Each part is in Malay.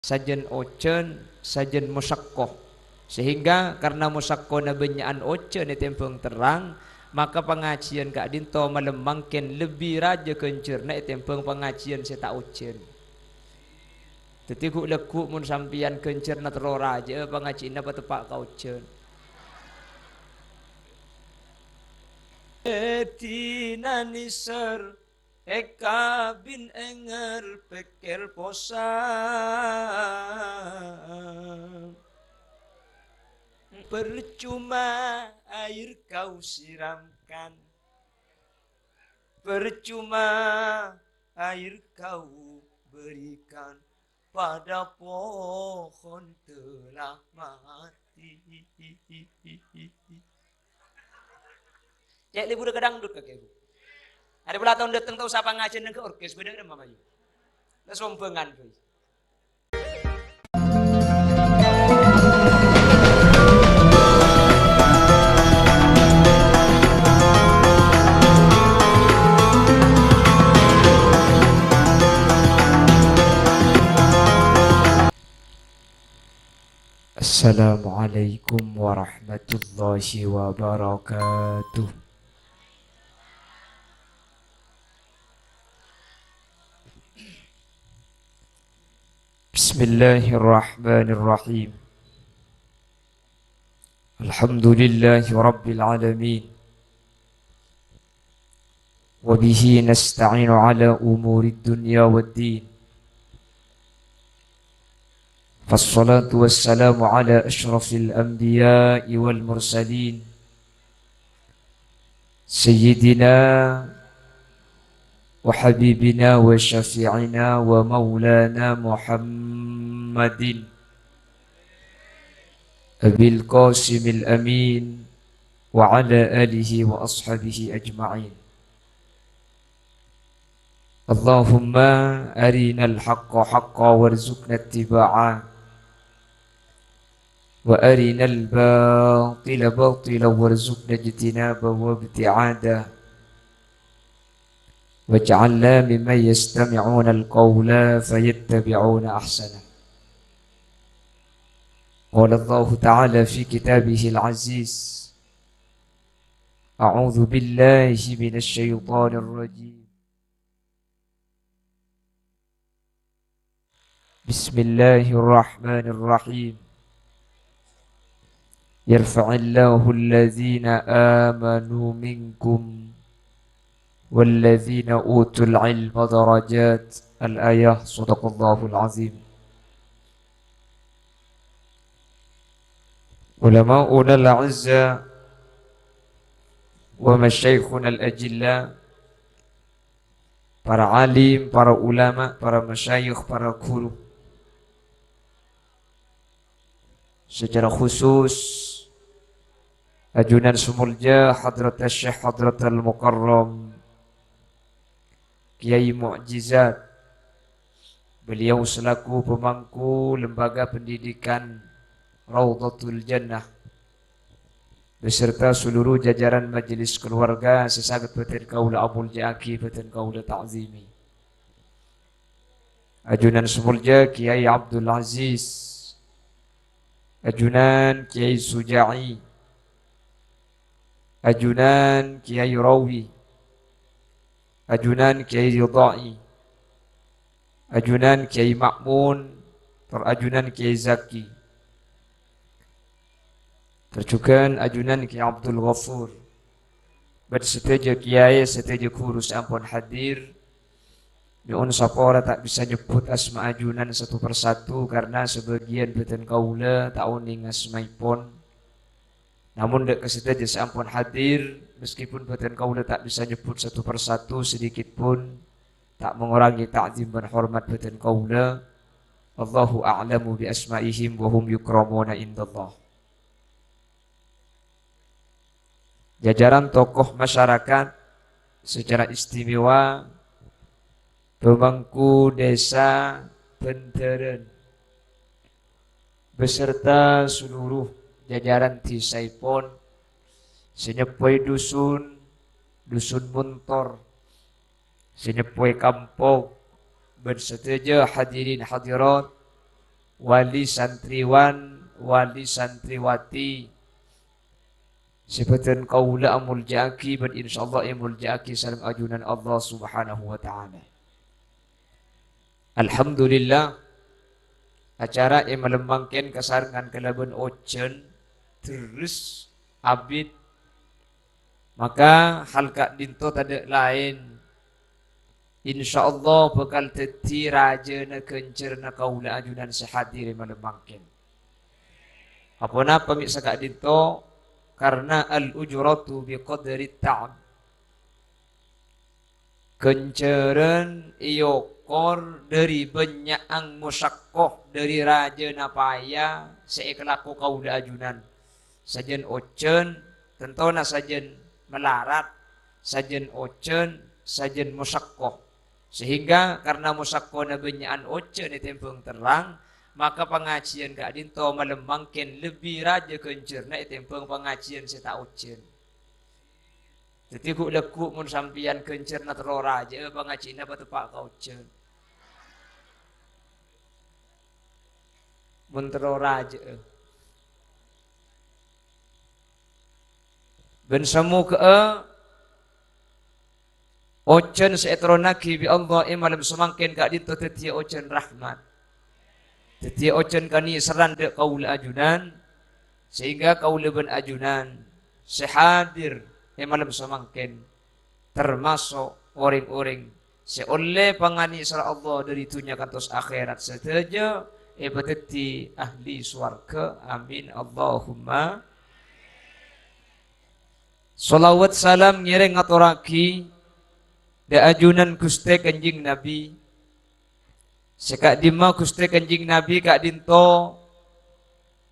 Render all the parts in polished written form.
sajen ocen sajen musakkoh, sehingga karena musakkoh na benyaan ocen di tempung terang, maka pengajian kak dinto malam mangken lebih raja kencerna di tempung pengajian saya tak ocen. Tetikuk lekuk mun sampian kencerna terlalu raja pengajian apa tepak kau ocen. Etina nisar Eka bin enger peker posa percuma air kau siramkan, percuma air kau berikan pada pohon telah mati. Cek libu dekat dangdut kakek ibu. Ada pula tahun datang tahu siapa ngajen ke orkes beda dengan mama ibu. Lesompengan tuh. Assalamualaikum warahmatullahi wabarakatuh. Bismillahirrahmanirrahim. Alhamdulillahi rabbil alamin. Wa bihi nasta'inu ala umuri dunya waddin. Fassalatu wassalamu ala ashrafil anbiya'i wal mursalin Sayyidina wa habibina wa syafi'ina wa maulana Muhammadin Abil Qasimil Amin wa ala alihi wa ashabihi ajma'in. Allahumma arinal haqqa haqqa warzuqna ittiba'ah wa arinal batila batila warzuqna ijtinaba wa ibti'ada waj'alna mimman yastami'una al-qawla fayattabi'una ahsana. Qala Allah Ta'ala fi kitabihi al-aziz, a'udzu billahi minasy syaithanir rajim. Bismillahirrahmanirrahim. Yarfa'illahu alladhina amanu minkum walladhina utul ilma darajat. Al-ayah. Sadaqallahul azim. Ulama'una al-'azza wa masyaikhuna al-ajilla, para alim, para ulama, para masyayikh, para guru, secara khusus Ajunan Sumulja Hadrat Syekh Hadrat Al-Mukarram Kiai Mu'jizat, beliau selaku pemangku lembaga pendidikan Raudhatul Jannah beserta seluruh jajaran majelis keluarga sesagat batin kaula Abul Jaki batin kaula ta'zimi. Ajunan Sumulja Kiai Abdul Aziz, Ajunan Kiai Suja'i, Ajunan Kiai Rawi, Ajunan Kiai Ridai, Ajunan Kiai Ma'mun, Ajunan Kiai Zaki, tercukan Ajunan Kiai Abdul Ghafur, berseteja Kiai seteja kurus ampun hadir. Nyuun sapora tak bisa nyebut asma ajunan satu persatu karena sebagian beten kaula tak uning asmaipun. Namun dek keseteja seampun hadir, meskipun beten kaula tak bisa nyebut satu persatu sedikit pun tak mengurangi ta'zim dan hormat beten kaula. Allahu a'lamu bi asma'ihim wa hum yukramuna indallah. Jajaran tokoh masyarakat secara istimewa pemangku desa Penteren beserta seluruh jajaran Tisaipon, senyepoi dusun, dusun Muntor, senyepoi kampung, berseteja hadirin hadirat wali santriwan, wali santriwati, seperti kaula amul jaki dan insyaallah amul jaki salam ajunan Allah Subhanahu wa taala. Alhamdulillah acara yang melembangkan kesarangan kelaban ocen terus abid, maka hal kak dinto tak lain insyaallah bakal teti raja na kencer na kaula ajunan sehadir yang melembangkan. Apa napa mik kak dinto karena al ujratu biqadri ta'ab, kenceran iokor dari banyak ang musyakoh dari raja napaya seikhlaku kaula ajunan sajen ocen tentona sajen melarat, sajen ocen sajen musyakoh, sehingga karena musyakoh na banyakan ocen di tempung terang, maka pengajian kak dinto melembangkan lebih raja kencerna di tempung pengajian seta ocen. Jadi ku lekuk mun sampian kencerna tero raja pengajian apa tepak kau ocen. Mun tero raja ben samu ke ocen seetrona ki bi Allah malam semangkin kak dinto tetia ocen rahmat, tetia ocen kani seran de kaula ajunan, sehingga kaula ben ajunan sehadir malam semangkin termasuk orang-orang seoleh pangani sara Allah dari dunia kantos akhirat seteja beteti ahli swarga, amin Allahumma. Salawat salam ngiring ngaturaki da ajunan Gusti Kanjeng Nabi, sekak dima Gusti Kanjeng Nabi kak dinto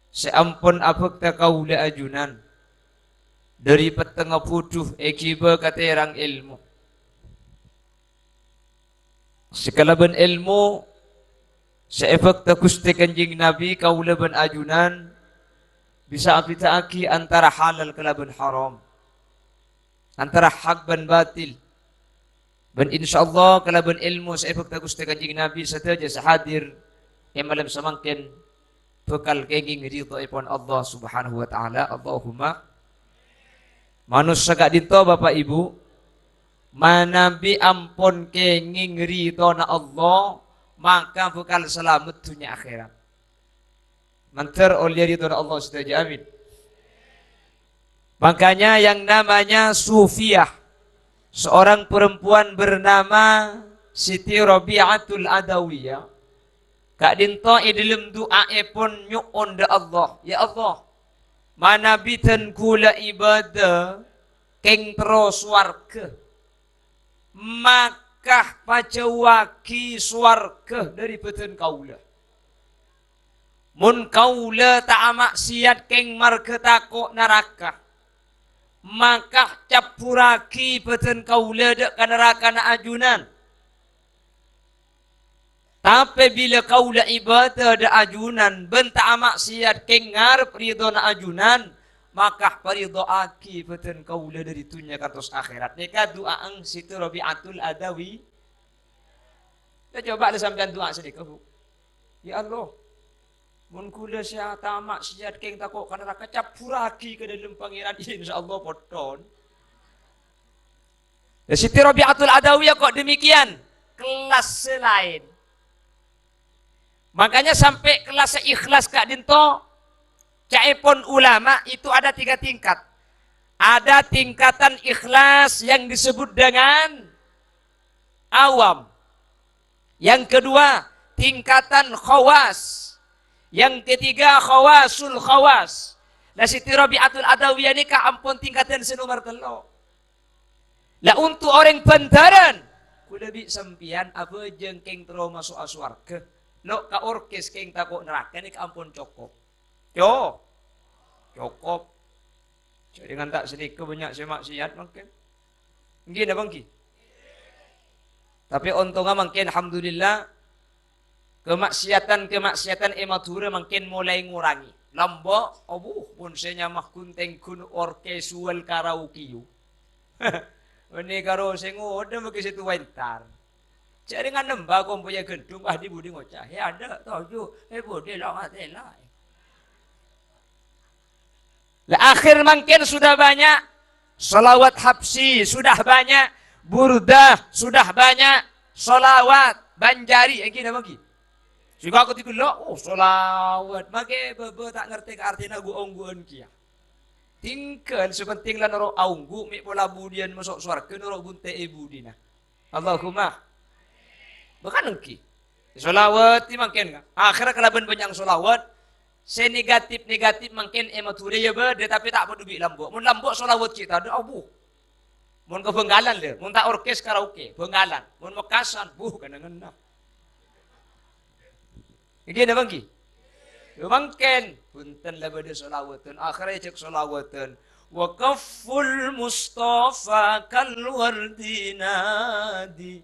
seampun abek ta kaula ajunan dari petengah puduh ekiba katerang ilmu, sekalaban ilmu seefek ta Gusti Kanjeng Nabi kaula ban ajunan bisa apitaaki antara halal kalaban haram, antara hak ban batil. Dan insyaallah kalaban ilmu seefek ta Gusti Kanjeng Nabi sateja sehadir malam semangkin bekal kenging ridho ipun Allah Subhanahu wa taala. Allahumma. Manusia gak dinto Bapak Ibu, manabi ampun kenging ridho na Allah, maka bekal selamat dunia akhirat. Mantar oleh ridho na Allah sateja, amin. Makanya yang namanya Sufiyah, seorang perempuan bernama Siti Rabi'atul Adawiyah, kak dinto dalam doa pun nyu'un da Allah, ya Allah, mana bitan kula ibadah keng terus swarga, maka pacawaki swarga dari beten kaula. Mun kaula tak maksiat keng marga takok neraka, maka capuraki beten kaula dek ka neraka na ajunan. Tapi bila kaula ibadah da ajunan benta maksiat keng ngarep ridho na ajunan, maka paridho aki beten kaula dari dunia kantos akhirat. Nika doa ang Siti Rabi'atul Adawi. Kita coba ada sampean doa sedikit, Bu. Ya Allah, mun kula sia ta maksiat keng takok ka neraka capuraki ke dalam pangeran insyaallah poton. Ya Siti Rabi'atul Adawi kok demikian? Kelas lain. Makanya sampai kelas ikhlas kak dinto, caipun ulama itu ada 3 tingkat. Ada tingkatan ikhlas yang disebut dengan awam. Yang kedua, tingkatan khawas. Yang ketiga, khawasul khawas. Lah Siti Rabi'atul Adawiyah ini kak ampun tingkatan senomor 3. Lah untuk orang bantaran, kuda bi sempian apa jengking terus masuk aswarga. Lo ka orkes keng takok neraka ini ampun cukup. Yo, cukup. Jadi kan tak sedikit banyak semaksiat mungkin. Gini bangki. Tapi untungnya mungkin alhamdulillah kemaksiatan ematura mungkin mulai ngurangi. Lambok, pun saya mah kunteng kun orkesual karaoke. Ini karo sengo udah mungkin situ wentar. Cari dengan nembak kau punya gedung di budi ngocah. Ya ada tahu budi lah ngatela. Lah akhir makin sudah banyak. Salawat Habsi sudah banyak. Burdah sudah banyak. Salawat Banjari yang kena bagi. Juga aku tikul lo, salawat. Maka bebe tak ngerti ke artinya ongguan kia. Tinggal sepenting lah noro aunggu mi pola budian masuk surga noro bunte budina. Allahumma. Bukan engki. Salawat ti makin ka. Akhirnya kalaban banyak salawat. Se negatif makin ematuri ya be, tapi tak peduli lambok. Mun lambok salawat kita ada abu. Mun ke Benggalan le, mun tak orkes karaoke, Benggalan. Mun Mekasan, kanangan. Iki na bangki. Mangken punten la bade salawatan akhirnya cek salawatan wa kafful mustafa kal wardinadi.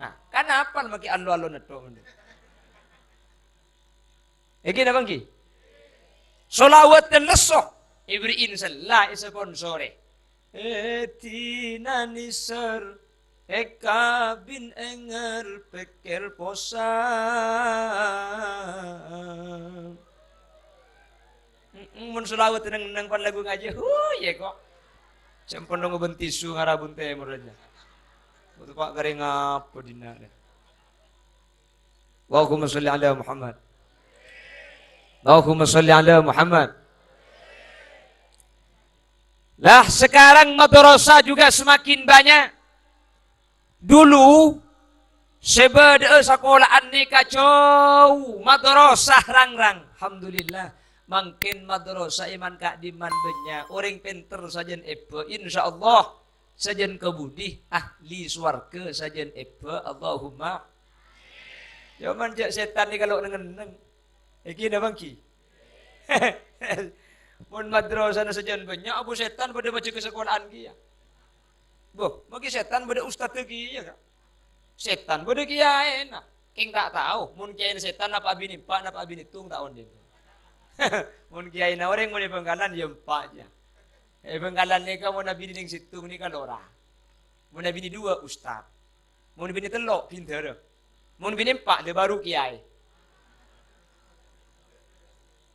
Nah, kan apa maki allo-allo neto. Iki na bangki. Salawatan leso ibriin sallah sponsore. Etina nisar Eka bin enger peker posang. Mun selawat nang pan lagu ngaji. Ya kok. Sampun nunggu bentisu ngarabun teh muraja. Betul Pak garing apa dina. Allahumma sholli ala Muhammad. Allahumma sholli ala Muhammad. Lah sekarang madrasah juga semakin banyak. Dulu sebeda sekolahan ni kacau madrasah rangrang. Alhamdulillah makin madrasah iman kak diman banyak orang pinter sajen ebe insyaallah sajen kebudi ahli swarga sajen ebe Allahumma. Jaman jak setan ni kalau neng iki na bangki. Mun madrasah na sajen banyak abu setan pada baca ke sekolahan dia. Boh, mungkin setan pada ustaz lagi ya kak. Setan pada kiai nak. King tak tahu. Mun kiai setan apa abini pak, apa abini tung tak on dia. Mun kiai na orang mun di Benggalan dia empat aja. Benggalan ni kamu nabi di situ ni kan ora. Mun nabi dua ustaz. Mun bini telok pinter. Mun bini empat dia baru kiai.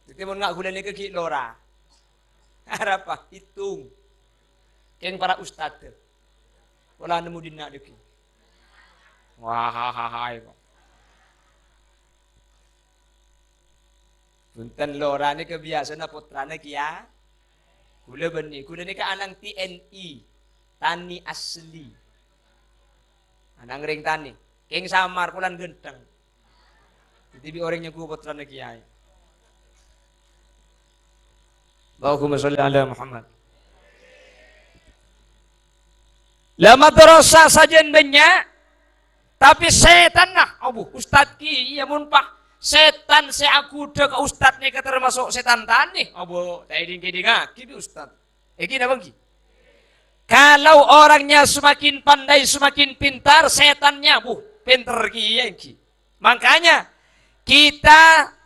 Jadi mun ngak gula ni ke ki lora. Apa? Hitung. Yang para ustaz tu. Wala nemu dina deki. Wah hai kok. Punten lora ni kebiasaan putrane kia. Kula beni, kula ni ka anang TNI. Tani asli. Anang ring tani. Keng samar pulan genteng. Jadi orangnya ku putrane kiai. Allahumma sholli ala Muhammad. La madrasah sajen banyak, tapi setan nah, ustad ki iya mun pak setan se aku ke ustad ni ke termasuk setan tani, tadi dingki ki ustad, eki na bangki. Kalau orangnya semakin pandai semakin pintar setannya pintar ki. Makanya kita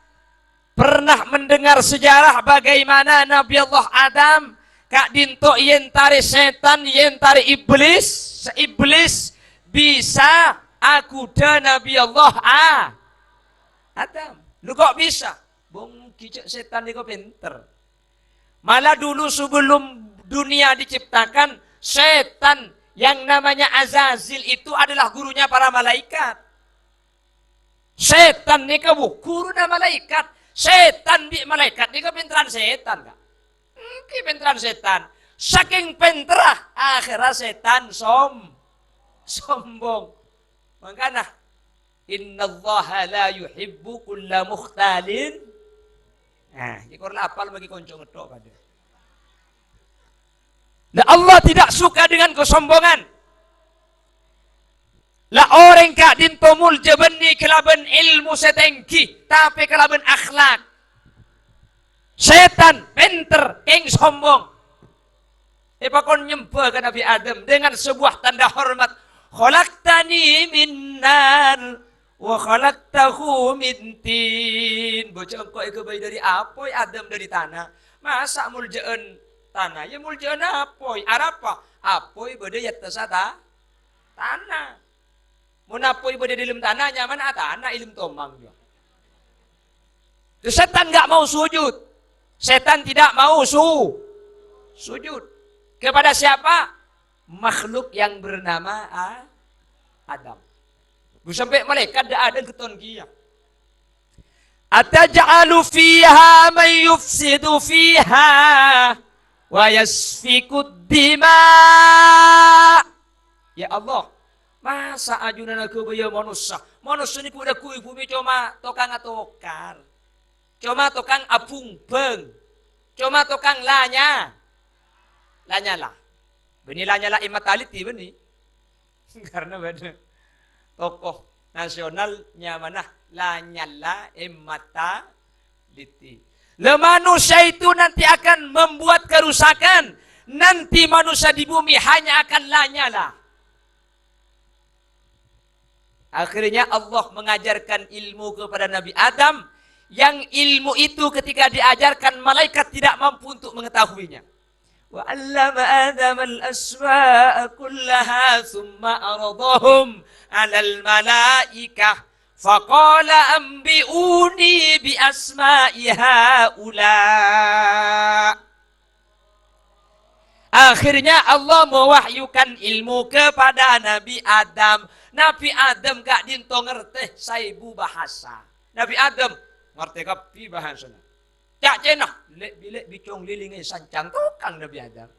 pernah mendengar sejarah bagaimana Nabi Allah Adam kak dinto yen tari setan yen tari iblis bisa akuda Nabi Allah Adam. Lu kok bisa? Bung kicik setan ni kok pinter. Malah dulu sebelum dunia diciptakan setan yang namanya Azazil itu adalah gurunya para malaikat. Setan ni kau gurunya malaikat. Setan bi malaikat ni kepinteran setan kak. Kepinteran setan. Saking pinterah akhirnya setan sombong. Makanya innallaha la yuhibbu kulla mukhtalin. Nah, jika orang apal bagi konco ngetok pada. Nah, Allah tidak suka dengan kesombongan. Lah orang kak dintomul jabani kelaban ilmu setengki, tapi kelaban akhlak. Setan, pinter, keng sombong. Pakon nyembah ke Nabi Adam dengan sebuah tanda hormat. Khalaqtani min nar wa khalaqtahu min tin. Bocah engkau itu bayi dari apoy, Adam dari tanah. Masa muljaan tanah? Ya muljaan apoy. Arapa? Apoy bade yattasa tanah. Munapoi pada dalam tanah nyaman tanah ilim tomang juga. Setan nggak mau sujud. Setan tidak mau sujud. Kepada siapa? Makhluk yang bernama Adam. Sampai malaikat ada keton kia. Ataj'alu fiha man yufsidu fiha wa yasfikud dima. Ya Allah, masa ajunan aku baya manusia. Manusia ni kuda kui bumi cuma tokang atokar. Cuma tokang apung beng. Cuma tokang lanya. Lanya lah. Beni lanya lah imataliti beni. Karena beda. Tokoh nasionalnya mana? Lanyala imataliti. Le manusia itu nanti akan membuat kerusakan. Nanti manusia di bumi hanya akan lanyala. Akhirnya Allah mengajarkan ilmu kepada Nabi Adam. Yang ilmu itu ketika diajarkan malaikat tidak mampu untuk mengetahuinya. Wa 'allama Adam al-asma'a kullaha thumma aradahum 'alal malaikah faqala anbi'uni bi asma'i haula. Akhirnya Allah mewahyukan ilmu kepada Nabi Adam. Nabi Adam gak dinto ngerti saibu bahasa. Nabi Adam ngerti kapi bahasana. Cak cenah lek bilek bicong lilinge sancang tukang Nabi Adam.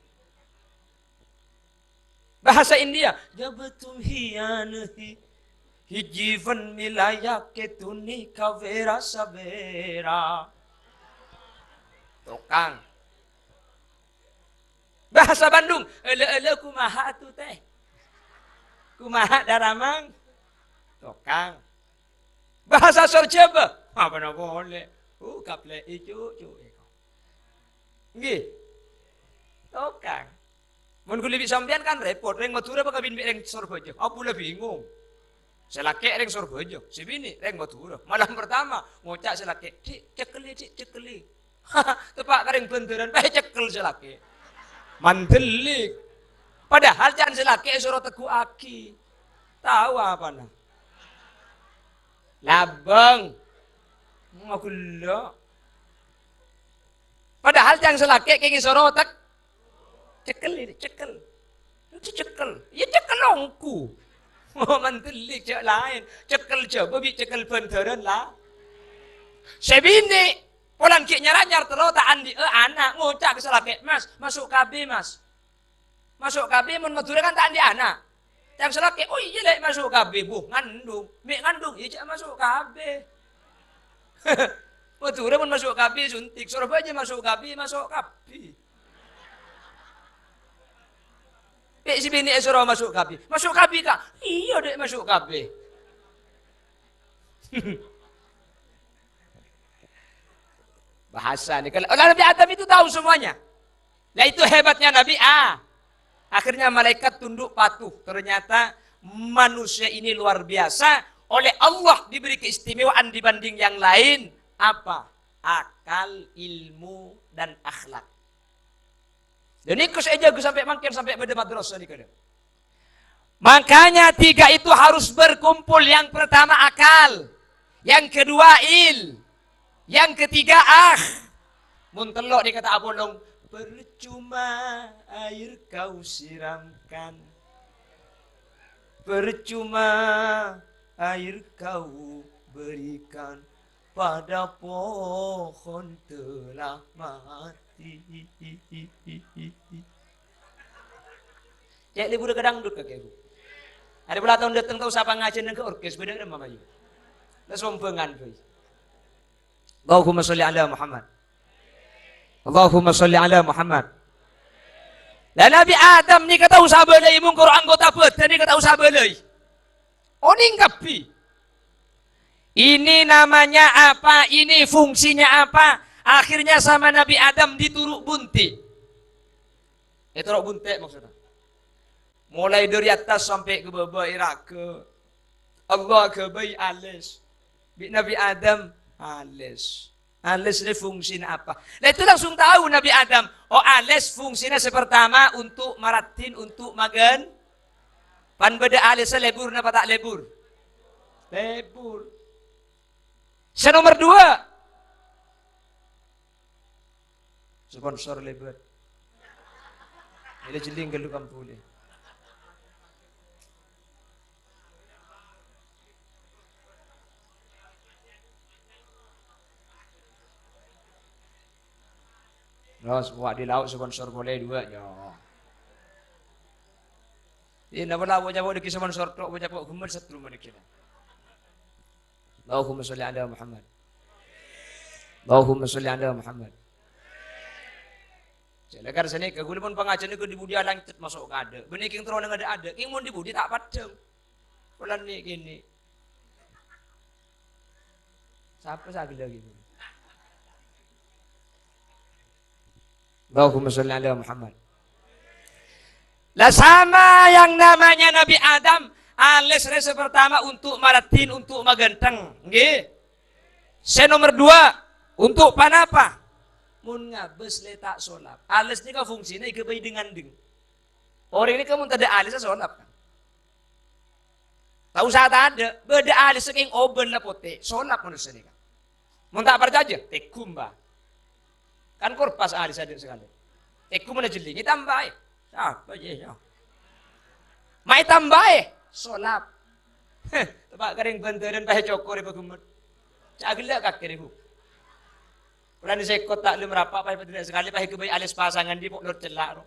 Bahasa India, jabatum hiyanahi hijifan milaya ketuni kavera sabera. Tukang. Bahasa Bandung, ele kumaha atuh teh. Kumaha daramang? Tukang. Bahasa Sorjaba, apa na boleh? Kaple icu. Nggih. Tukang. Mun kulibi sampean kan repot, reng Madura apa kabin reng Surabaya. Aku lah bingung. Selake reng Surabaya, si bini reng Madura. Malam pertama ngocak selake, "Dik, cekeli." Tepak kareng benderan, bae cekel selake. Mandelik. Padahal jangan selaki suruh teguh aki. Tahu apa nah? Labeng. Aku lo. Padahal jangan selaki kayak suruh cekel. Ya cekel ongku. Oh mantelik cek lain. Cekel coba bi cekel benderan lah. Sebini polan ki nyaranyar terus tak andi anak ngocak ke selaki. Mas, masuk KB mas. Masuk KB mun Madura kan tak andi anak. Yang selaki, oh iya lek masuk KB, bu ngandung, mik ngandung, iya masuk KB. Madura mun masuk KB suntik, Surabaya masuk KB, masuk KB. Pek si bini Surabaya masuk KB kak? Iya dek masuk KB. Bahasa nih, kalau Nabi Adam itu tahu semuanya. Nah itu hebatnya Nabi Akhirnya malaikat tunduk patuh. Ternyata manusia ini luar biasa. Oleh Allah diberi keistimewaan dibanding yang lain. Apa? Akal, ilmu, dan akhlak. Dan ini saja gue sampai makin sampai pada madrasah di kadang. Makanya tiga itu harus berkumpul. Yang pertama akal. Yang kedua yang ketiga Muntelok dikata Abolong. Percuma air kau siramkan. Percuma air kau berikan pada pohon telah mati. Cek libur kadang duduk kakek bu. Ada pula tahun datang tahu siapa ngajen ke orkes beda dengan mama ibu. Lah sompengan boy. Allahumma sholli ala Muhammad. Allahumma sholli ala Muhammad. Dan Nabi Adam ni kata usah belai mungkur anggota badan ni kata usah belai. Oni ngapi. Ini namanya apa? Ini fungsinya apa? Akhirnya sama Nabi Adam dituruk bunti. Turuk bunti maksudnya. Mulai dari atas sampai ke bawah iraka. Allah ke bayi alis. Nabi Adam alis. Alis ini fungsinya apa? Nah itu langsung tahu Nabi Adam. Oh alis fungsinya pertama untuk maratin, untuk magan. Pan beda alis lebur napa tak lebur? lebur. Nomor 2 sponsor lebur. Ini jeling gelu kampule. Terus buat di laut sponsor boleh 2 ya. Ini nama lawa jawab deki sponsor tok baca kok gemer satu mana kira. Allahumma sholli ala Muhammad. Allahumma sholli ala Muhammad. Silakan sini ke gula pun pengajian ke di budi langit masuk ke ada. Benih king terus ada. King mun di budi tak padem. Bulan ni gini. Siapa lagi lagi? Allahumma sholli ala Muhammad. Lah sama yang namanya Nabi Adam, alis rese pertama untuk maratin, untuk magenteng, nggih. Nomor 2 untuk panapa? Mun ngabes letak solap. Alis ni ka fungsinya ike bayi dengan ding. Orang ini kamu tak ada alis solap kan? Tahu saat ada, beda alis saking oben lah pote, solap manusia ni kan. Mun tak percaya, tekum bah. Kan korpas alis ada sekali. Tekum mana jeli, ni tambah. Apa je ya? Mai tambah solap. Tempat kering benteran pakai cokor ibu kumut. Cagilak kaki ibu. Pulang di sekot tak lu merapak pakai tidak sekali pakai kebaik alis pasangan di pok lor celak.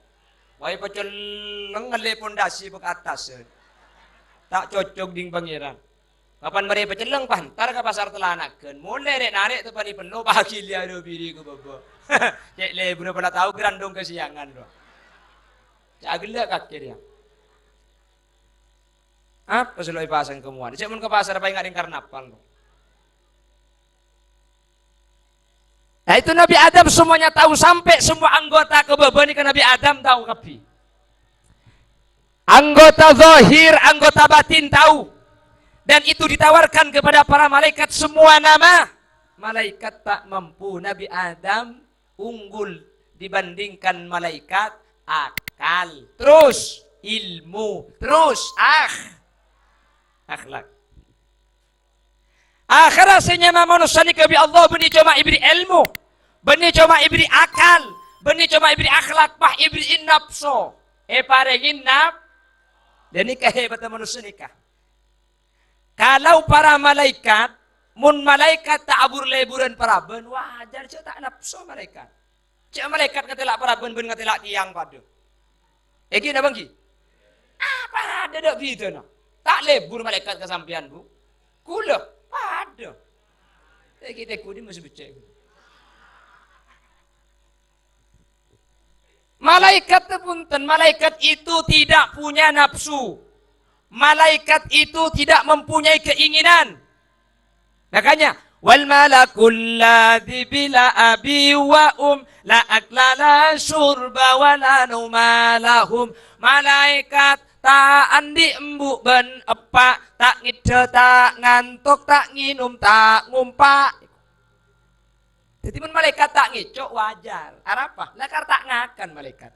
Wai pecel ngale pondasi pok atas. Tak cocok ding pangeran. Kapan mari peceleng pantar ke pasar telanakeun. Mulai rek narik tu pani penuh pagi dia do biri ku bobo. Cek le bener pala tahu gerandong kesiangan do. Cagilak kaki dia. Apa selalu pasang kemuan? Cek mun ke pasar apa ingat karnaval do. Nah itu Nabi Adam semuanya tahu, sampai semua anggota kebebani ke Nabi Adam tahu kapi. Anggota zahir, anggota batin tahu. Dan itu ditawarkan kepada para malaikat semua nama. Malaikat tak mampu. Nabi Adam unggul dibandingkan malaikat akal. Terus ilmu. Terus akhlak. Akhirnya manusia ni kebi Allah beni cuma ibri ilmu, beni cuma ibri akal, beni cuma ibri akhlak, pah ibri nafsu. Parengin dan nikah hebat manusia nikah. Kalau para malaikat, mun malaikat tak abur leburan paraben, wajar cak tak nafsu malaikat. Cak malaikat katelak paraben ben katelak tiang pada. Eki na bangki? Apa ada dak gitu na? Tak lebur malaikat kesampian bu. Kula ada. Kita kudi masih becek. Malaikat punten, malaikat itu tidak punya nafsu. Malaikat itu tidak mempunyai keinginan. Makanya wal malakul ladzi bila abi wa la akla la syurba wa la nauma lahum. Malaikat tak andi embuk ben epak, tak ngide tak ngantuk, tak nginum tak ngumpak. Jadi pun malaikat tak ngicok wajar. Apa? Lakar tak ngakan malaikat.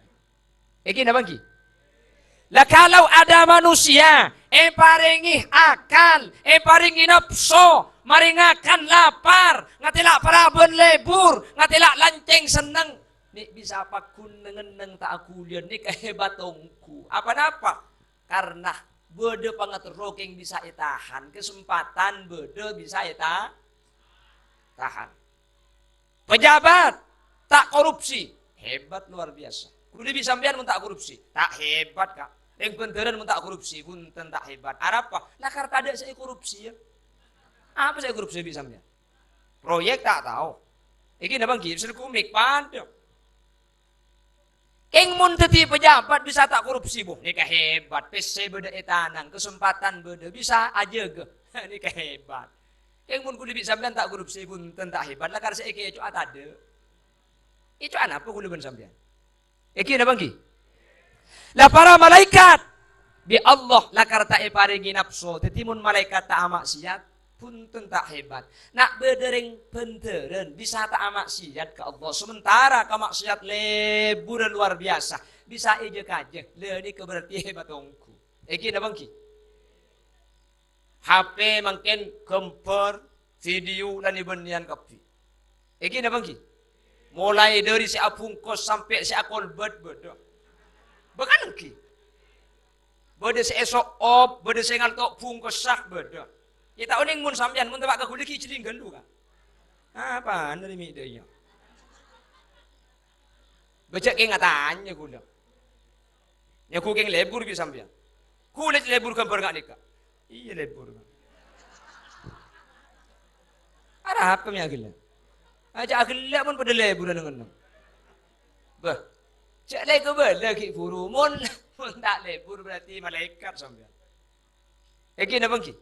Iki napa ki? Lah kalau ada manusia paringi akal, paringi nafsu, maringakan lapar, ngatilak paraben lebur, ngatilak lanceng seneng. Nik bisa apa kun ngeneng tak aku lian nik kehebatongku. Apa-apa? Karena bede pangaterokeng bisa itahan, kesempatan bede bisa tahan. Pejabat tak korupsi, hebat luar biasa. Kudu bisa sampean mun tak korupsi, tak hebat kak. Yang penteran mun tak korupsi, punten tak hebat. Apa? Lah karena ada saya korupsi ya. Apa saya korupsi bisa sampean? Proyek tak tahu. Iki napa nggih bisa kumik pandem. Keng mun teti pejabat bisa tak korupsi bu, nikah hebat, PC beda etanang, kesempatan beda bisa aja ge, nikah hebat. Keng mun kudu bisa sampean tak korupsi pun tak hebat, lah karena saya itu ada. Itu apa kudu ben sampean? Iki na bangki? Lah para malaikat bi Allah lah karta paringi nafsu, teti mun malaikat tak maksiat punten tak hebat. Nak bedereng penteren bisa tak maksiat ke Allah. Sementara kemaksiat lebur luar biasa. Bisa ejek aja. Leni keberarti hebat ongku. Eki na bangki. HP mungkin gambar, video dan ibanian kapi. Iki na bangki. Mulai dari si abungkos sampai si akolbat beda. Bukan ki. Beda si esok op, beda si ngaltok bungkos sak beda. Ya tak oning mun sampean mun tebak kaguli ki cilinggan lu kan. Apa dari midanya? Baca ke ngatanya gula. Ya ku keng lebur bi sampean. Kulit lebur gambar ngak nikah. Iya lebur. Ada apa mi agila? Aja agila pun pada lebur dengan. Bah. Cak lek ke lagi furu mun tak lebur berarti malaikat sampean. Eki na bangki.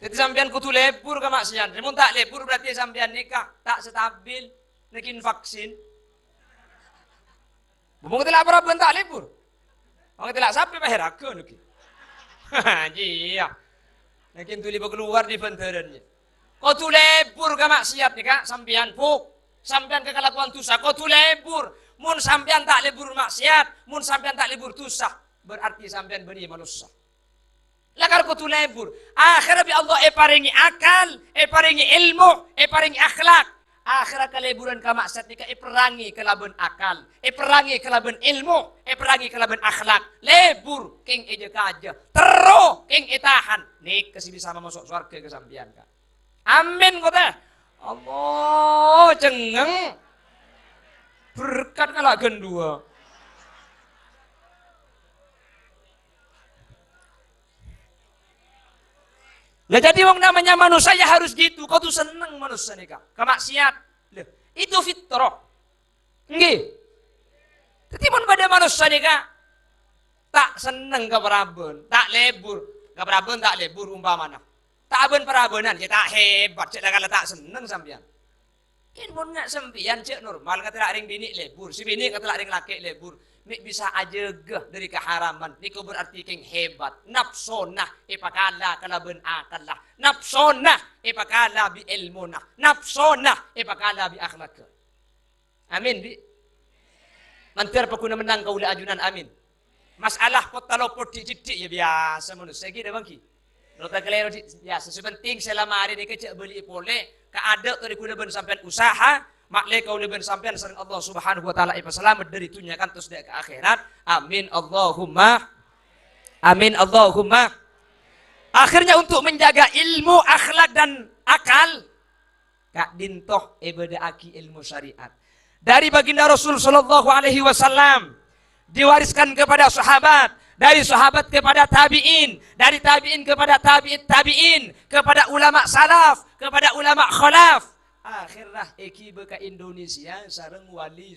Jadi sampean kutu lebur ke maksiat. Mun tak lebur berarti sampean nikah tak stabil, nekin vaksin. Bumong telak berapa tak lebur. Orang telak sampai paheraga nuki. Iya. Nekin tuli keluar di benterannya. Kau tu lebur ke maksiat nikah sampean puk. Sampean ke kelakuan tusa. Kau tu lebur. Mun sampean tak lebur maksiat, mun sampean tak lebur tusa, berarti sampean beri manusia. Lakar ko tulebur. Akhirnya bi Allah paringi akal, paringi ilmu, paringi akhlak. Akhirnya keleburan ka maksat nika perangi kelaban akal, perangi kelaban ilmu, perangi kelaban akhlak. Lebur king eja kaja. Tero king itahan. Nik kasi bisa masuk surga kesampian ka. Amin ko teh. Allah cengeng. Berkat kalah gendua. Lah jadi wong namanya manusia ya harus gitu. Kau tuh seneng manusia nih kak. Kemaksiat. Loh, itu fitrah. Nggih. Tapi mun pada manusia nih kak. Tak seneng ke perabon. Tak lebur. Ke perabon tak lebur umpamana. Tak aben perabonan. Ya tak hebat. Cek kalau tak seneng sampean. Kan mun nggak sempian cek normal. Kata tak ring bini lebur. Si bini kata tak ring laki lebur. Nik bisa aja geh dari keharaman. Niku berarti king hebat. Nafsonah ipakala kalaban akalah. Nafsonah ipakala bi ilmunah. Nafsonah ipakala bi akhlak. Amin bi. Mantir pakuna menang kaula ajunan amin. Masalah potalo poti cidik ya biasa manusia gitu bangki. Rota kelero biasa. Sepenting selama hari ini kecek beli pole. Keada dari kuda ben sampean usaha. Maklai kau lebih sampean sering Allah Subhanahu wa taala selamat dari dunia kan terus dia ke akhirat. Amin Allahumma. Amin Allahumma. Akhirnya untuk menjaga ilmu, akhlak dan akal, kak dintoh ibadah aki ilmu syariat. Dari baginda Rasul sallallahu alaihi wasallam diwariskan kepada sahabat, dari sahabat kepada tabi'in, dari tabi'in kepada tabi'in, kepada ulama salaf, kepada ulama khalaf. Akhirnya eki beka Indonesia sareng wali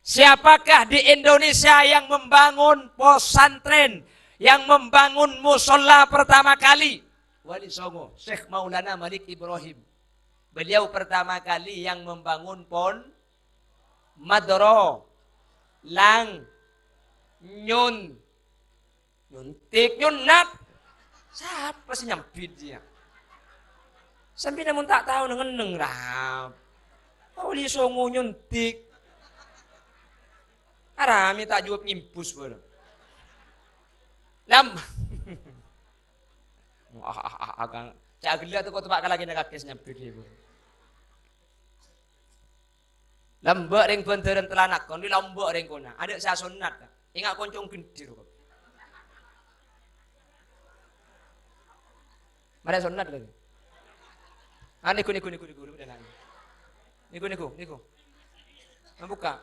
siapakah di Indonesia yang membangun pesantren, yang membangun musola pertama kali? Wali Songo, Syekh Maulana Malik Ibrahim. Beliau pertama kali yang membangun pon madro lang nyuntik nyunat. Siapa sih nyampit dia? Sampai namun tak tahu neng rap. Wali Songo nyuntik. Arami tak jawab nyimpus boleh. Lam. Agang. Cak gelia tu kau tebak lagi nak kakek nyampit dia. Lambak ring banteran telanak kon di lambak ring kona. Ada saya sunat. Ingat koncong gendir kok. Mana sunat lagi? Niku. Niku. Membuka.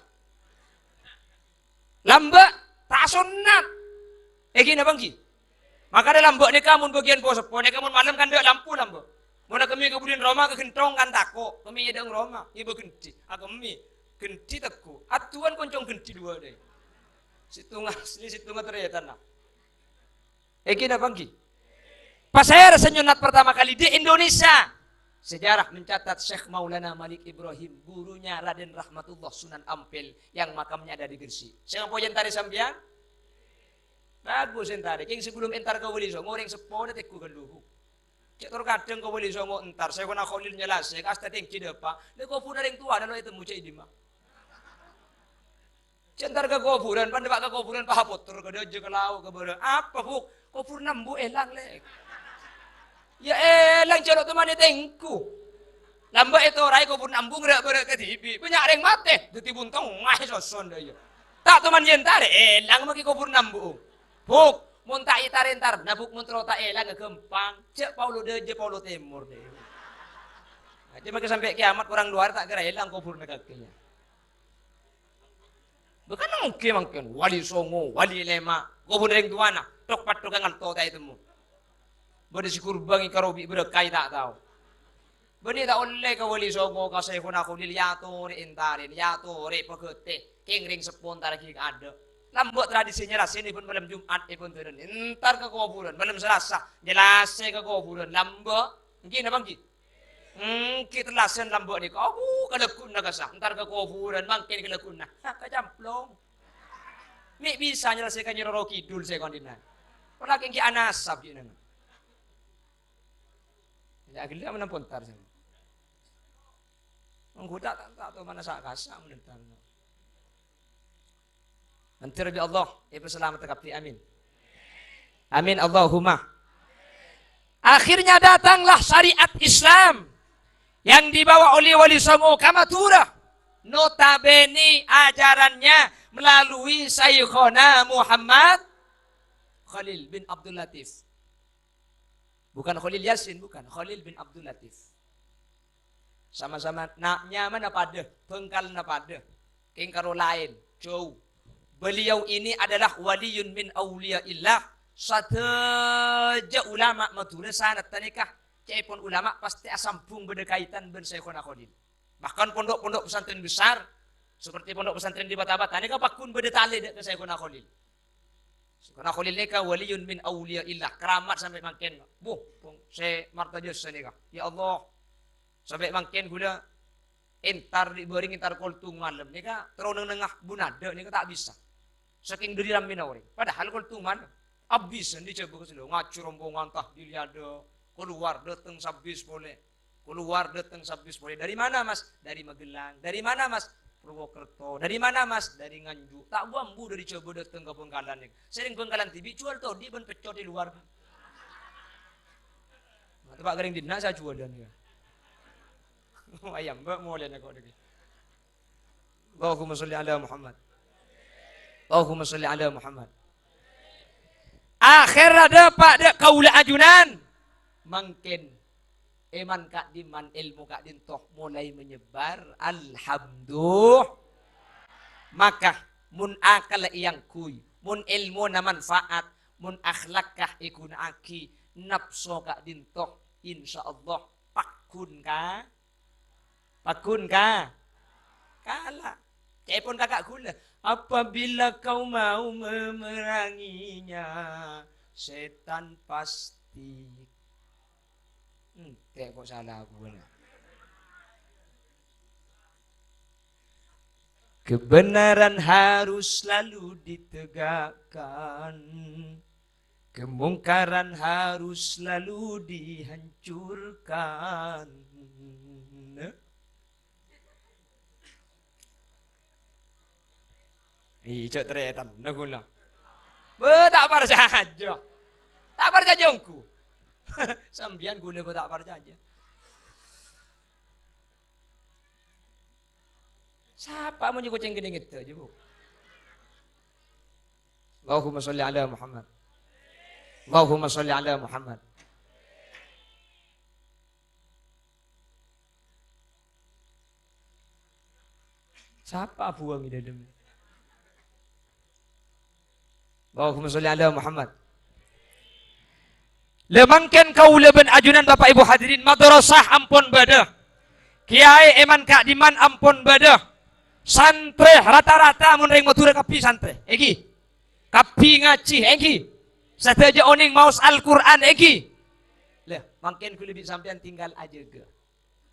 Lambak tak sunat. Gini bangki. Maka ada lambak ni kamu bagian pos sepon. Kamu malam kan ada lampu lambak. Mana kami kemudian Roma ke gentong kan tako. Kami ada Roma. Ibu genti. Kami genti takku. Atuan koncong genti dua deh. Situng asli situng ternyata nak. Gini bangki. Pas saya senyunat pertama kali di Indonesia. Sejarah mencatat Syekh Maulana Malik Ibrahim, gurunya Raden Rahmatullah Sunan Ampel yang makamnya ada di Gresik. Saya mau tari sambian? Bagus entari. King sebelum entar ke Wali Songo, orang sepuluh detik ku geluhu. Cek terkadang ke Wali Songo entar, saya kena kholil nyelas, saya kasta tinggi depa. Dia kuburan yang tua, dan lo itu mucai di mah. Cek entar ke kuburan, pan depak ke kuburan paha putur, ke dojo ke lau, ke bawah. Apa buk? Kufur nambu elang lek. Ya elang cerok teman tengku. Lambat itu rai kufur nambu gerak-gerak ke TV. Banyak reng mate. Deti buntong ngai soson dia. Tak teman yentar elang maki kufur nambu. Buk muntak itarentar nabuk muntrota elang ke Gempang. Cek Paulo deje Paulo Timur deh. Dia maki sampai kiamat orang luar tak kira elang kufur nekakinya. Bukan mungkin wali songo, wali lema, kufur reng tuana. Tok pat tok ngal to tay temu. Bade si kurbangi karobi berkai tak tahu. Bani tak oleh ka wali songo ka saya kuna ko liato re intarin, liato re pagete, king ring sepon tar ki ada. Lambok tradisinya lah sini pun malam Jumat pun turun. Entar ke kuburan malam Selasa, jelas ke kuburan lambok. Nggih napa nggih? Kita lasen lambok ni. Kalekun na kasah. Entar ke kuburan mangkin kalekun na. Kajamplong. Mi bisa nyelesaikan Nyiro Kidul saya kondina. Pernah kengki anasab yun. Ya gila menampun tar saya. Menggoda tak tahu mana sak kasar menentar. Nanti Rabbi Allah, ibu selamat tekapti amin. Amin Allahumma. Akhirnya datanglah syariat Islam yang dibawa oleh Wali Songo Kamatura. Notabene ajarannya melalui Sayyikhona Muhammad Khalil bin Abdul Latif. Bukan Khalil Yasin, bukan. Khalil bin Abdul Latif. Sama-sama nyaman apa ada, pengkal apa ada. Kengkaro lain, jauh. Beliau ini adalah waliyun min awliyaillah. Sateja ulama matura sanat tanikah. Cepon ulama pasti asampung berdekaitan ben Sayyikhona Khalil. Bahkan pondok-pondok pesantren besar seperti pondok pesantren di Bata-Bata ini pakun berdetale ke Sayyikhona Khalil. Sayyikhona Khalil ini ka waliyun min awliyaillah, keramat sampai makin. Saya martajus saya ya Allah. Sampai makin gula entar dibering entar koltung malam ni ka teroneng nengah bunada ni ka tak bisa. Saking diri ramin orang. Padahal koltung malam abis ni coba keselo ngacu rombongan tah diliada keluar datang sabis boleh. Keluar datang sabis boleh. Dari mana Mas? Dari Magelang. Dari mana Mas? Purwokerto. Dari mana Mas? Dari Nganjuk. Tak bambu dari coba datang ke Bengkalan ni. Sering Bengkalan TV jual tau di ben pecot di luar. Tempat garing dina saya jual dan ya. Ayam mbak mau lihat kau lagi. Allahumma sholli ala Muhammad. Allahumma sholli ala Muhammad. Akhir ada pak dek kaula ajunan. Mungkin iman kak diman ilmu kak dintoh mulai menyebar. Alhamdulillah. Maka mun akal yang kuy, mun ilmu na manfaat, mun akhlak kah ikun aki, nafsu kak dintoh insyaallah pakun ka. Pakun ka? Kalah. Cepon kakak gula. Apabila kau mau memeranginya, setan pasti. Kok salah aku na. Kebenaran harus selalu ditegakkan. Kemungkaran harus selalu dihancurkan. Ijak teretan, nagula. Tak parja aja. Tak parja jongku. Sambian gula tak parja aja. Siapa mau kucing gede gitu aja bu? Allahumma sholli ala Muhammad. Allahumma sholli ala Muhammad. Siapa buang di dalam? Allahumma sholli ala Muhammad. Lemangken kaula ben ajunan Bapak Ibu hadirin madrasah ampun badah. Kiai eman kak diman ampun badah. Santre rata-rata mun ring matura kapi santre. Egi. Kapi ngaji egi. Sateja oning maus Al-Qur'an egi. Lah, mangken ku lebih sampean tinggal aja ge.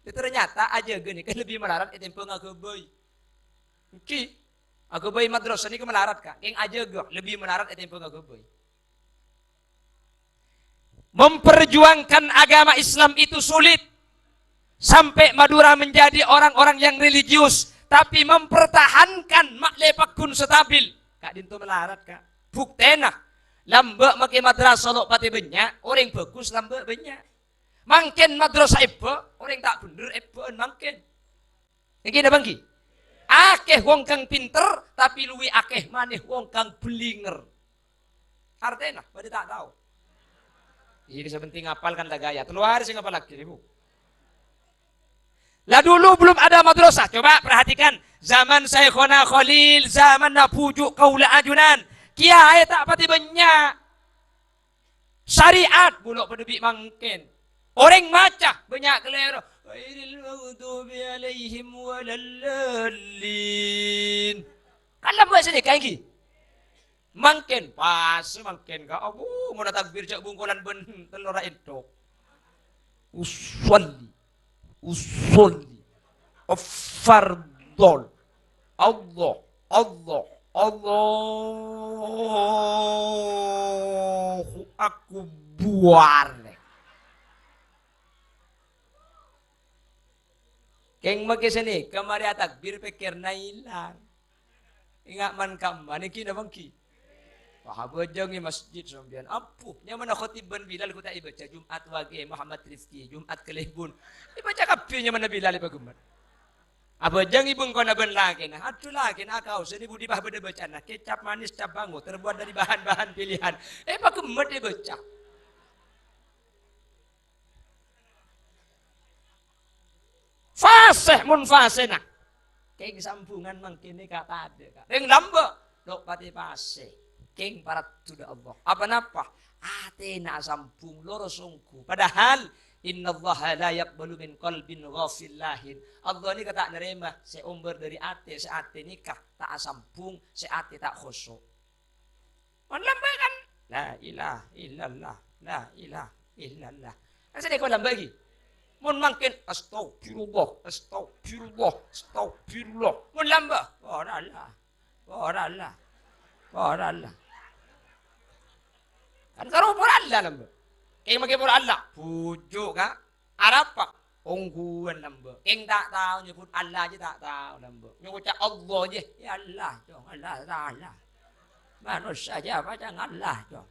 Ternyata aja ge ni kan lebih melarat tempo ngageboy. Ki agabay madrasah ni ke melarat ka. Ing aja ge lebih melarat tempo ngageboy. Memperjuangkan agama Islam itu sulit. Sampai Madura menjadi orang-orang yang religius. Tapi mempertahankan maklepakun stabil. Kak dinto melarat kak. Buktena. Lambak makin madrasah lo pati banyak, orang bagus lambak banyak. Mungkin madrasah ibu, orang tak bener ibu mungkin. Yang kira bangki. Akeh wong kang pinter, tapi luwi akeh maneh wong kang belinger. Artinya, pada tak tahu. Ini sepenting ngapalkan lah gaya. Telu hari saya ngapal lagi, ibu. Lah dulu belum ada madrasah. Coba perhatikan. Zaman Syekhona Khalil, zaman nak pujuk kaula ajunan. Kiai tak pati banyak. Syariat buluk pedebik mangkin. Orang macah banyak keliru. Ghairil maghdubi alaihim walallalin. Kalau buat sini kayak gini. Mangkin pas, mangkin ka abu mau takbir jak bungkulan ben telur itu. Usolli. Fardol. Allah. Allahu akbar. Keng make sini, kamari takbir pikir na ilang. Ingat man kaman, iki na bangki. Pahabajang ni masjid sambian. Apuh, nyaman khotibban Bilal ku tak ibaca Jumat wage Muhammad Rizki, Jumat kelehbun. Ibaca kabeh nyaman Bilal ibagumat. Abajang ibung kau naben lagi nah. Aduh lagi nah kau seni budi bah beda baca nah. Kecap manis cap bangu terbuat dari bahan-bahan pilihan. Pagumat ibaca. Fasih mun fasih nak. Keng sambungan mangkini kata ada. Keng lamba dok pati fasih. Keng parat sudah Allah. Apa napa? Ate nak sambung loro sungku. Padahal innallaha la yaqbalu min qalbin ghafilahin. Allah ni kata nerima seumber dari ate, seate nikah tak sambung, seate tak khusyuk. On lamba kan? La ilaha illallah, la ilaha illallah. Asa dia kau lamba lagi? Mun mungkin astagfirullah. Mun lamba. Warallah. Kan karo warallah lamba. Keng make Allah. Pujuk ka. Arapa? Ongguan lamba. Keng tak tahu nyebut Allah je tak tahu lamba. Nyebut Allah je. Ya Allah, jong Allah Taala. Manusia aja baca Allah jong.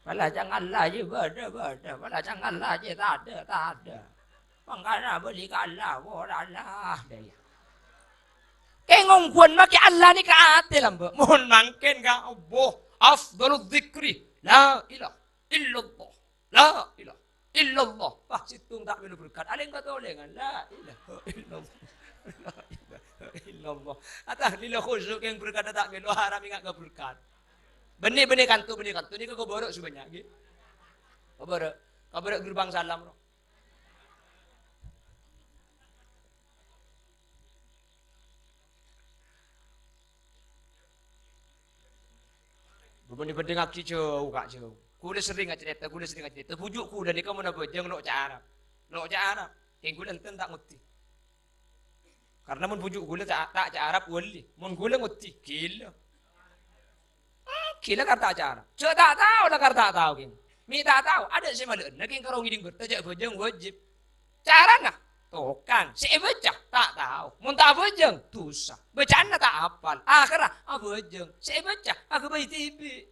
Bala jangan Allah je bada. Bala jangan Allah je tak ada. Makanya beli ke Allah, Allah daya. Kengong kuan maki Allah ni ka ate lamba. Mohon mangken ka Allah afdalul dzikri la ilaha illallah. La ilaha illallah. Pak situng tak melu berkat. Aleng ka tolengan la ilaha illallah. La ilaha illallah. Atah lila khusyuk yang berkat tak melu haram ingat ka berkat. Benih-benih kantu ni kau borok sebanyak gitu. Kau borok gerbang salam. Berbanding ngaji jauh kak jauh. Kuda sering cerita. Pujuk kuda ni kamu nak bejeng nak Arab. Yang kuda enten tak ngerti. Karena mun pujuk kuda tak Arab wali. Mun kuda ngerti gila. Gila kata Arab. Cak tak tahu lah tak tahu king. Mi tak tahu. Ada si malu. Naking karong ngiding bertajak bejeng wajib. Cara nah. Tokan. Si baca tak tahu. Mun tak bejeng dosa. Bacaan tak hafal. Akhirnya bejeng. Si baca aku bayi TV.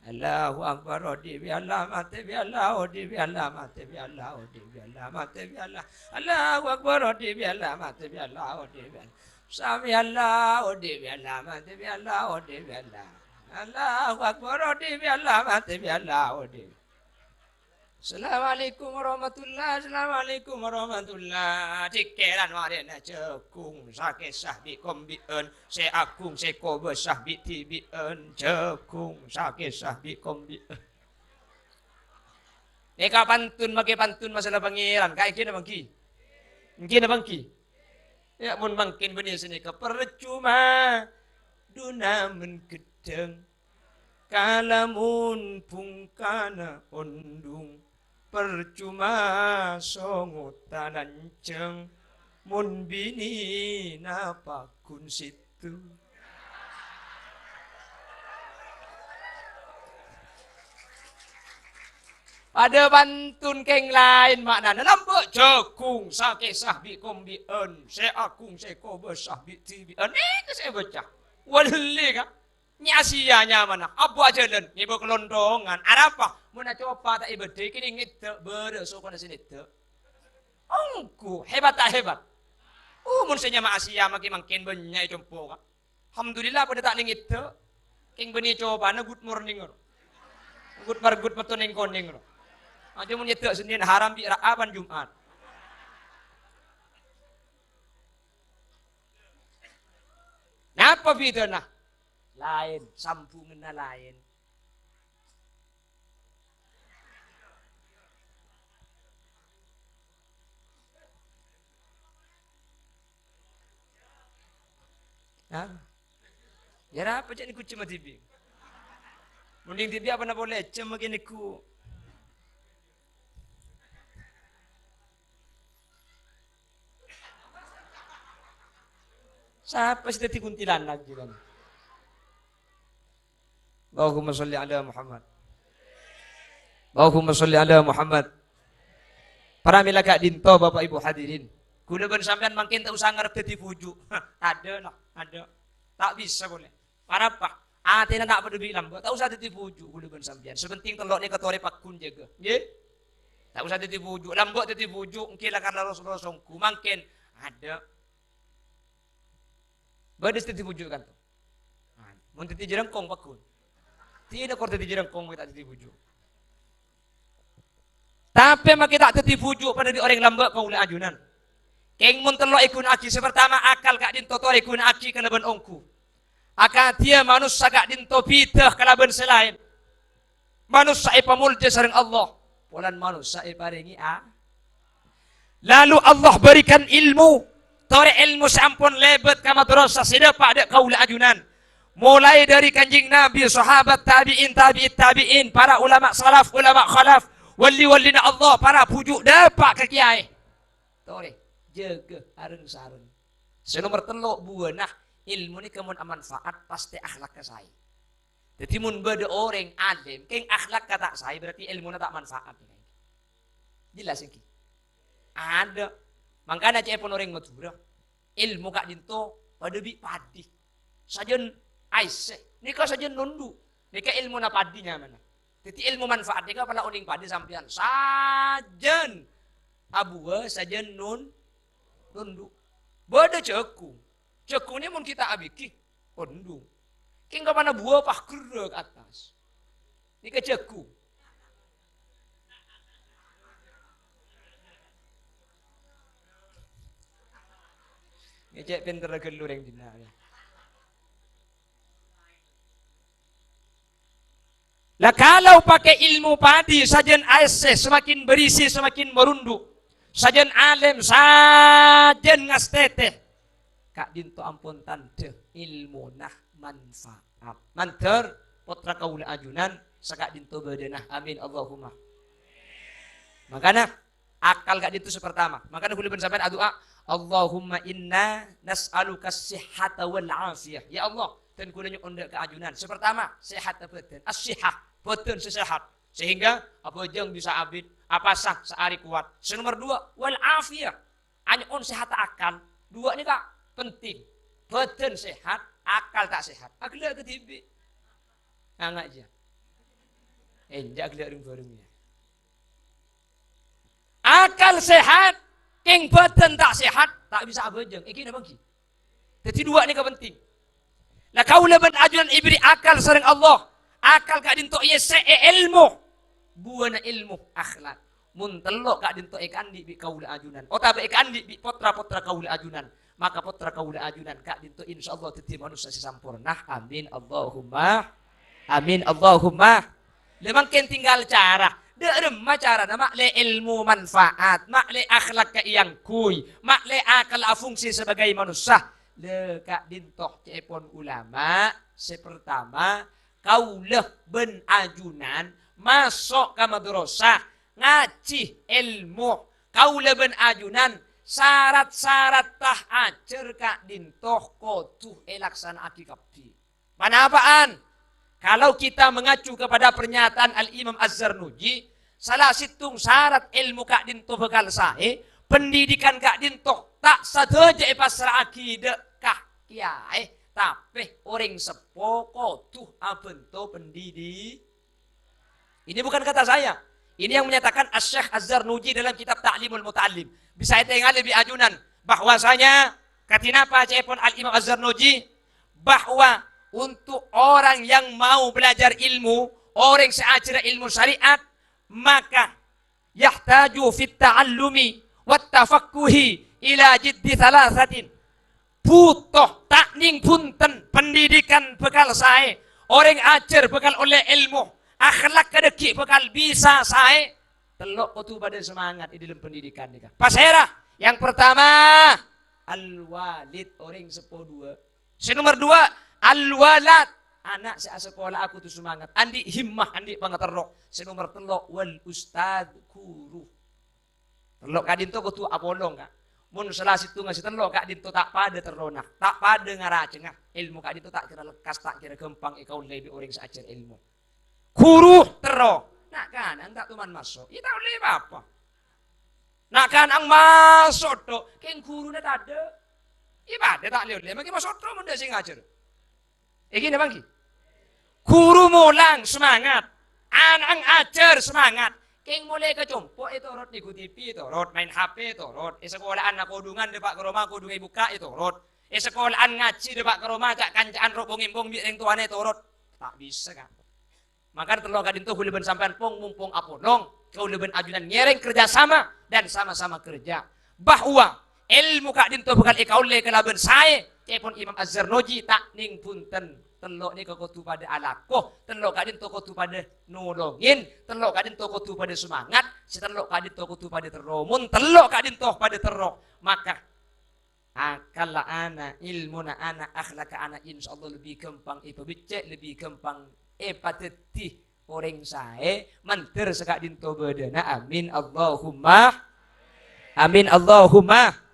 Allahu akbar bi Allah mate bi Allah bi Allah mate bi Allah bi Allah mate bi Allah. Allahu akbar bi Allah mate bi Allah bi Allah. Sami Allah bi Allah mate bi Allah bi Allah. Allahu akbar bi Allah mate bi Allah bi. Assalamualaikum warahmatullahi. Dikeran warena cekung sakit sahbi kombien se akung se kobe sahbi tibien cekung sakit sahbi kombien. Neka pantun make pantun masalah pangeran kayak gini bangki. Ya mun mangkin benih sini ke percuma duna menkedeng kalamun pungkana ondung. Percuma songutan anceng mun bini napakun situ. Ada pantun keng lain maknanya lambek cekung sake sahbi kombien se akung se kobe sahbi tibien. Itu saya baca. Wali kan? Ni Asianya mana? Abu ajalan, ni berkelondongan. Ada apa? Muna coba tak ibadai, kini ngita beresok kena sini tak. Angku hebat tak hebat? Mun senya ma Asia makin banyak jompo ka. Alhamdulillah pada tak ningit tak. King beni coba na good morning ro. Good matoning koning ro. Aja mun yetak Senin haram bi aban Jumat. Napa bida nah? Lain, sambungan na lain. Hah? Ya apa jadi ku cuma TV. Mending TV apa nak boleh cuma gini ku. Siapa sih tadi kuntilanak juga? Allahumma salli ala Muhammad. Allahumma salli ala Muhammad. Para milaka dinto Bapak Ibu hadirin. Kuda ben sampean makin tak usah ngarep dadi pujuk. Ada lah, ada. Tak bisa boleh. Para apa? Atina tak peduli lambat. Tak usah dadi pujuk kuda ben sampean. Sepenting telok ni ketore pakun jaga. Nggih. Tak usah dadi pujuk. Lambat dadi pujuk engke lah karena Rasulullah songku. Makin ada. Badas dadi pujuk kan tu. Mun dadi jerengkong pakun. Tidak kor dadi jerengkong kita dadi pujuk. Tapi makin tak dadi pujuk pada di orang lambat kau oleh ajunan. Keng mun telok ikun aki sepertama akal kak din toto ikun aki kena ben ongku. Aka dia manusia kak din to pitah kalaban selain. Manusia pamulja sareng Allah. Polan manusia paringi a. Lalu Allah berikan ilmu. Tore ilmu sampun lebet ka madrasah sedepa ada kaula ajunan. Mulai dari kanjing Nabi, sahabat, tabi'in, tabi'in, para ulama salaf, ulama khalaf, wali-walina Allah, para pujuk dapat ke kiai. Tore jaga areng-sareng. Senomor telok buanah ilmu ni kemun manfaat pasti akhlak ke saya. Jadi mun bade orang alim, keng akhlak kata saya berarti ilmu tak manfaat. Jelas ini. Ada. Makanya cek pun orang Madura. Ilmu kak dinto pada bi padi. Sajen aise. Nika sajen nundu. Nika ilmu na padinya mana. Jadi ilmu manfaat nika pada uning padi sampian. Sajen abuah sajen nundu. Bada ceku. Ceku ni mun kita abiki. Nundu. King mana buah pah gerak atas. Nika ceku. Ngecek pinter gelur yang dina. Lah kalau pakai ilmu padi sajen ASC semakin berisi semakin merunduk. Sajen alim sajen ngastete. Kak dinto ampun tante ilmu nah manfaat. Manter putra kaula ajunan sakak dinto badanah. Amin Allahumma. Makanya akal kak dinto sepertama. Makanya kulit bersahabat doa. Allahumma inna nas'aluka sihhata wal afiyah. Ya Allah, dan kunanya undak keajunan. Sepertama, sehat badan. As-sihah, badan sesehat. Sehingga apa jeng bisa abid, apa sah sehari kuat. Nomor dua, wal afiyah. Hanya on sehat akal. Dua ini kak penting. Badan sehat, akal tak sehat. Akal ke tibi. Angak aja. Enjak lihat ring-ringnya. Akal sehat. King badan tak sehat, tak bisa abejeng. Iki apa ki? Jadi dua ni penting. Lah kau leban ajunan ibri akal sering Allah. Akal kak dinto iya ilmu. Buana ilmu akhlak. Mun telok kak dinto ikandi bi kaula ajunan. Oh tabe ikandi bi potra-potra kaula ajunan. Maka potra kaula ajunan kak dinto insyaallah teti manusia sampurna. Amin Allahumma. Amin Allahumma. Lemangkin tinggal cara. Derema cara mak le ilmu manfaat, mak le akhlak ke yang kui, mak le akal fungsi sebagai manusia. Le kak dintoh cepon ulama sepertama kaulah ben ajunan masuk ke madrasah ngaji ilmu. Kaulah ben ajunan syarat-syarat tah acer kak dintoh kotuh elaksan akikabdi. Mana apaan? Kalau kita mengacu kepada pernyataan Al-Imam Az-Zarnuji, salah situng syarat ilmu kak dinto bekal sahe, pendidikan kak dinto tak saja pasrah akidah kah kiai, Tapi orang sepo kotuh abento pendidik. Ini bukan kata saya. Ini yang menyatakan Asy-Syaikh Az-Zarnuji dalam kitab Ta'limul Muta'allim. Bisa tinggal lebih ajunan bahwasanya katinapa cepon Al-Imam Az-Zarnuji bahwa untuk orang yang mau belajar ilmu, orang seajar ilmu syariat, maka yahtaju fit ta'allumi wat tafakkuhi ila jiddi thalathatin. Butuh takning punten pendidikan bekal saya. Orang ajar bekal oleh ilmu. Akhlak kedeki bekal bisa saya. Telok kutu pada semangat di dalam pendidikan ni. Pasera. Yang pertama, al-walid orang sepo dua. Nomor dua, al-walad. Anak saya sekolah aku tu semangat. Andi himmah, andi pangaterok. Nomor telok, wal ustad guru. Telok kadin tu kutu apolong kak. Mun salah situ ngasih telok kak dinto tak pada terona, tak pada ngaracengah ilmu kak dinto tak kira lekas, tak kira gempang ikau lebih orang seajar ilmu. Guru tero, nak kan anda tuman masuk, kita boleh apa? Nak kan ang masuk tu, keng guru na ada, ibadah tak lihat, makin masuk tu munda sing ngajar. Gini bangki, guru mulang semangat, anak ajar semangat. Keng mulai ke jompo itu rot di TV itu rot main HP itu rot sekolahan nak kodungan di pak ke rumah kodungan buka itu rot sekolahan ngaji di pak ke rumah cak kancaan rot imbong bi yang tuane itu rot tak bisa kan maka telok kadin tuh huleben sampean pong mumpung apolong kau leben ajunan ngereng kerjasama dan sama-sama kerja bahwa ilmu kadin tuh bukan ikau le kelaben saya cepon Imam Az-Zarnuji tak ning punten telok ni kau tu pada alakoh, telok kadin toko tu pada nolongin, telok kadin toko tu pada semangat, setelok kadin toko tu pada teromun, telok kadin toh pada terok. Maka akal anak, ilmu anak, akhlak anak insyaallah lebih gampang ipabicek, lebih gampang ipatetih orang saya manter sekadin to bedana. Amin Allahumma. Amin Allahumma.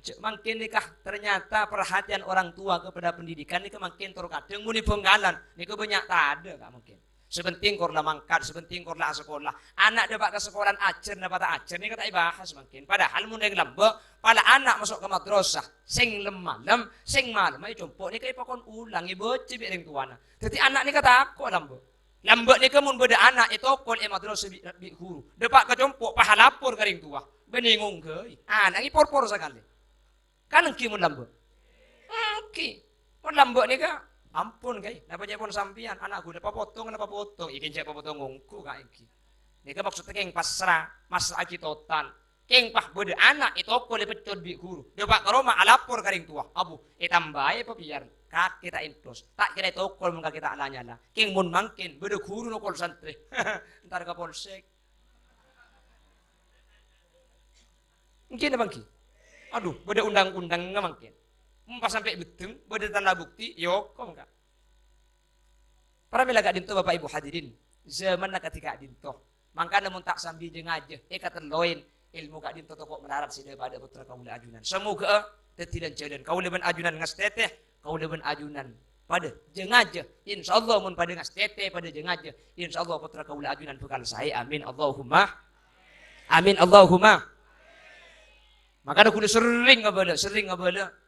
Makin nikah ternyata perhatian orang tua kepada pendidikan ini makin terkadang muni penggalan ini banyak tak ada kak mungkin sebenting korla mangkat sebenting korla sekolah anak dapat ke sekolah ajar dapat ajar ini kata bahas makin padahal mulai lembek pada anak masuk ke madrasah sing lemalem sing malam ayo jompo ini kayak pakon ulang ibu cibik yang tuana jadi anak ini kata aku lembek ini kemun beda anak itu kol madrasah bi guru dapat ke jompo pahalapur kering tua beningung ke anak ini por sekali kan engki mun lambok. Engki. Mun lambok ni ka ampun kai, dapat pun sampian anakku dapat potong ikin cek potong ngungku ka engki. Ni ka maksudnya keng pasrah, masalah aji total. Keng pah bode anak itu ko le pecot bi guru. Dapat ka Roma alapor karing tua. Abu, tambahe pa biar kak kita intos. Tak kira tokol mun ka kita alanya lah. Keng mun mangkin bode guru no kol santri. Entar ka polsek. Engki na bangki. Aduh, beda undang-undang nggak mungkin. Pas sampai betul, beda tanda bukti, yo, kok enggak? Para melaga dinto bapak ibu hadirin, zaman ketika dinto, maka namun tak sambil jengaja, kata loin ilmu kak dinto kok melarat sih daripada putra kaula ajunan. Semoga tidak jalan kau leben ajunan ngas teteh, kau leben ajunan pada jengaja. Insyaallah mun pada ngas teteh pada jengaja, insyaallah putra kaula ajunan bekal saya. Amin Allahumma. Amin Allahumma. Maka aku sering ngebala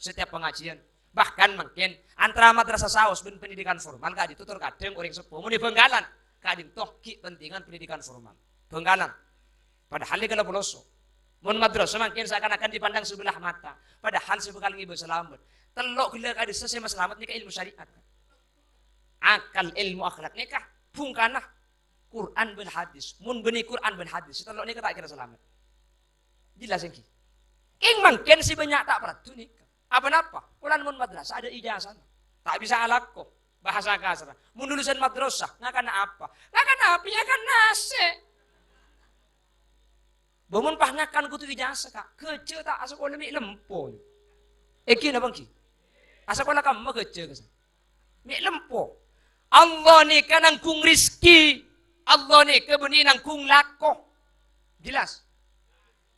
setiap pengajian. Bahkan mungkin antara madrasah saus dan pendidikan formal kak itu terkadang orang sepuh mau di Benggalan kak toh ki pentingan pendidikan formal Benggalan. Padahal kalau pelosok, mau madrasah mungkin seakan-akan dipandang sebelah mata. Padahal sebekal ngibu selamat. Telok gila kak sesama selamat nikah ilmu syariat. Akal ilmu akhlak nikah bungkanah Quran ben hadis. Mun beni Quran ben hadis. Telok nikah tak kira selamat. Jelas yang ki. Ing mungkin si banyak tak peratu nih. Apa-apa? Ulan mun madrasah ada ijazah. Tak bisa alako. Bahasa kasar. Mun lulusan madrasah, ngakan apa? Ngakan apa? Ya kan nase. Bamun pah ngakan kutu ijazah kak. Kece tak sekolah mi lempo. Eki na bangki. Sekolah kamu kece kesan. Mi lempo. Allah ni kan nangkung rizki. Allah ni kebeni nangkung lako. Jelas.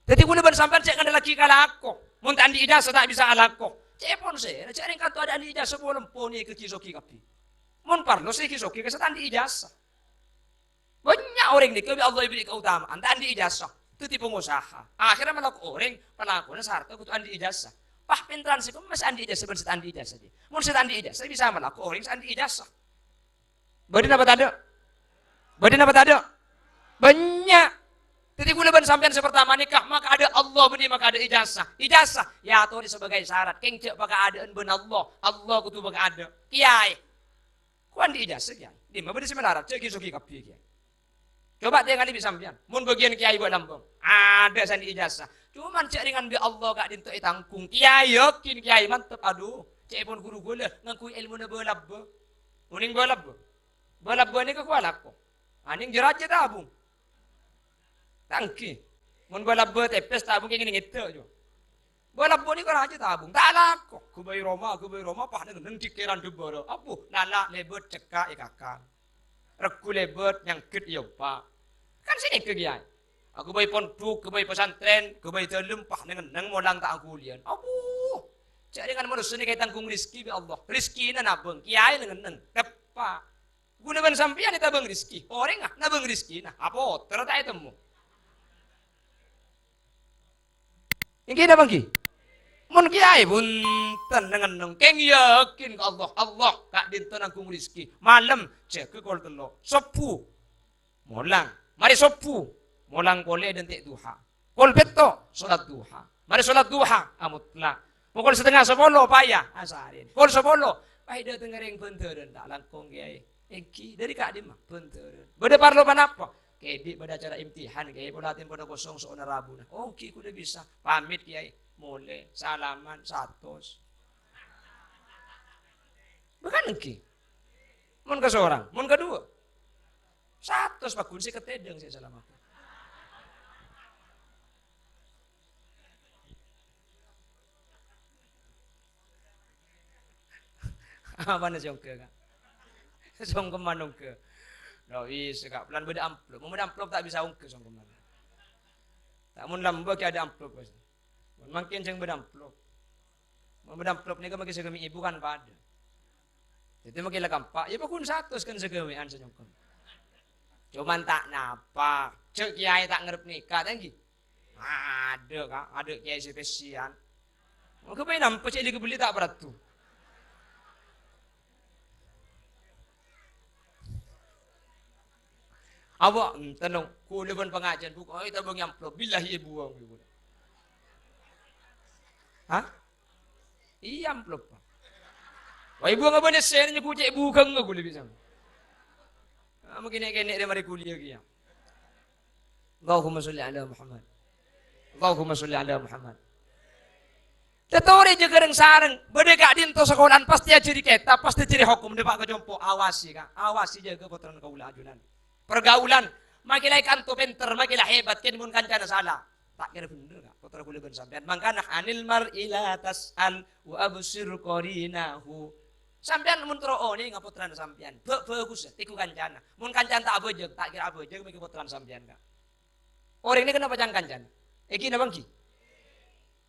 Jadi boleh bersampai cek kan lagi kalah aku. Muntah andi ijazah tak bisa alako. Cek pun saya. Cek ringkat tu ada andi ijazah boleh poni ke kisoki kapi. Mun parlo saya kisoki ke andi ijazah. Banyak orang ni kebi Allah beri keutamaan. Andi ijazah. Itu tipe pengusaha. Akhirnya melakukan orang pelakunya sarta butuh andi ijazah. Pah pentrans ko mas andi ijazah ben andi ijazah saja. Mun set andi ijazah bisa malaku orang andi ijazah. Badin apa tadi? Badin apa tadi? Banyak. Jadi kula ban sampean sepertama nikah maka ada Allah beni maka ada ijazah. Ijazah ya atau sebagai syarat. Keng cek baka adaan ben Allah. Allah kudu baka ada. Kiai. Ku andi ijazah kiai. Di mana beni semelarat cek suki kapi kiai. Coba tengok ni sampean. Mun bagian kiai buat lambung. Ada sandi ijazah. Cuman cek dengan bi Allah gak dintuk tangkung. Kiai yakin kiai mantep aduh. Cek pun guru gula ngaku ilmu na bolab. Uning bolab. Bolab ni ke kualak ko. Aning jerat je tabung. Tangki. Mun bolab tepes tabung kenging itu jo. Bolab ni ko raja tabung. Tak lako. Kubai Roma pah nang dikiran duboro. Apu lala lebet cekak ikakak. Reku lebet nyangkut iya pak. Kan sini ke kiai. Aku bayi pondok, aku bayi pesantren, aku bayi terlempah neng molang tak aku lian. Abu, cak dengan manusia ni kaya tanggung rizki bi Allah. Rizki na nabeng, kiai neng tepa. Guna ban sampian ni tabeng rizki. Orang ah nabeng rizki na. Apa? Ternyata itu mu. Yang kita bangki. Mun kiai pun dengan neng keng yakin ke Allah. Allah kak dinten nanggung rizki. Malam cek ke kol telo. Sopu. Molang. Mari sopu. Molang kole dan tik duha. Kol beto salat duha. Mari salat duha amutlah. Mukul setengah 10 payah asarin. Kol 10 payah tengering penteureun tak langkung kiai. Eki dari kak di mah penteureun. Bade parlo panapa? Kedi pada acara imtihan kiai polatin pada kosong soona rabuna. Oh ki kudu bisa pamit kiai. Mule salaman 100. Bukan ki. Mun ke seorang, mun kedua. 100 pak kunci ketedeng saya salaman. Apa na songke kak? Songke manong ke. Doi sekak pelan beda amplop. Mau beda amplop tak bisa ongke songke man. Tak mun lamba ki ada amplop bos. Makin jeng beda amplop. Mau beda amplop ni kan bagi segemi ibu kan pada. Jadi makin lah kampak. Ya pakun 100 kan segemian sejongke. Cuman tak napa. Cek kiai tak ngerep nikah tangki. Ada kak, ada kiai spesial. Mau kepain nampak cek dia beli tak beratu. Awak tenung kuleban pengajian buku ai tabang amplop billahi ibu buang ibu. Hah? Iya amplop. Wah ibu ngapa ni sen ni kucek bukan aku lebih sama. Mungkin kene dia mari kuliah kia. Allahumma sholli ala Muhammad. Allahumma sholli ala Muhammad. Tetori je gereng sareng, bede gak dinto sekolahan pasti ajari kita, pasti ciri hukum de Pak Kejompo awasi kak, awasi jaga putran kaula ajunan. Pergaulan, makilah kanto pinter, makilah hebat, kin mun kancana salah. Tak kira bener kak, putra kuliah ben sampean. Mangkana anil mar'i la tas'al wa absir qarinahu. Sampean mun tro ni ngaputran sampean. Bagus tiku kancana. Mun kancana tak abojeg, tak kira abojeg maki putran sampean kak. Orang ini kenapa jangan kancana? Iki na bangki.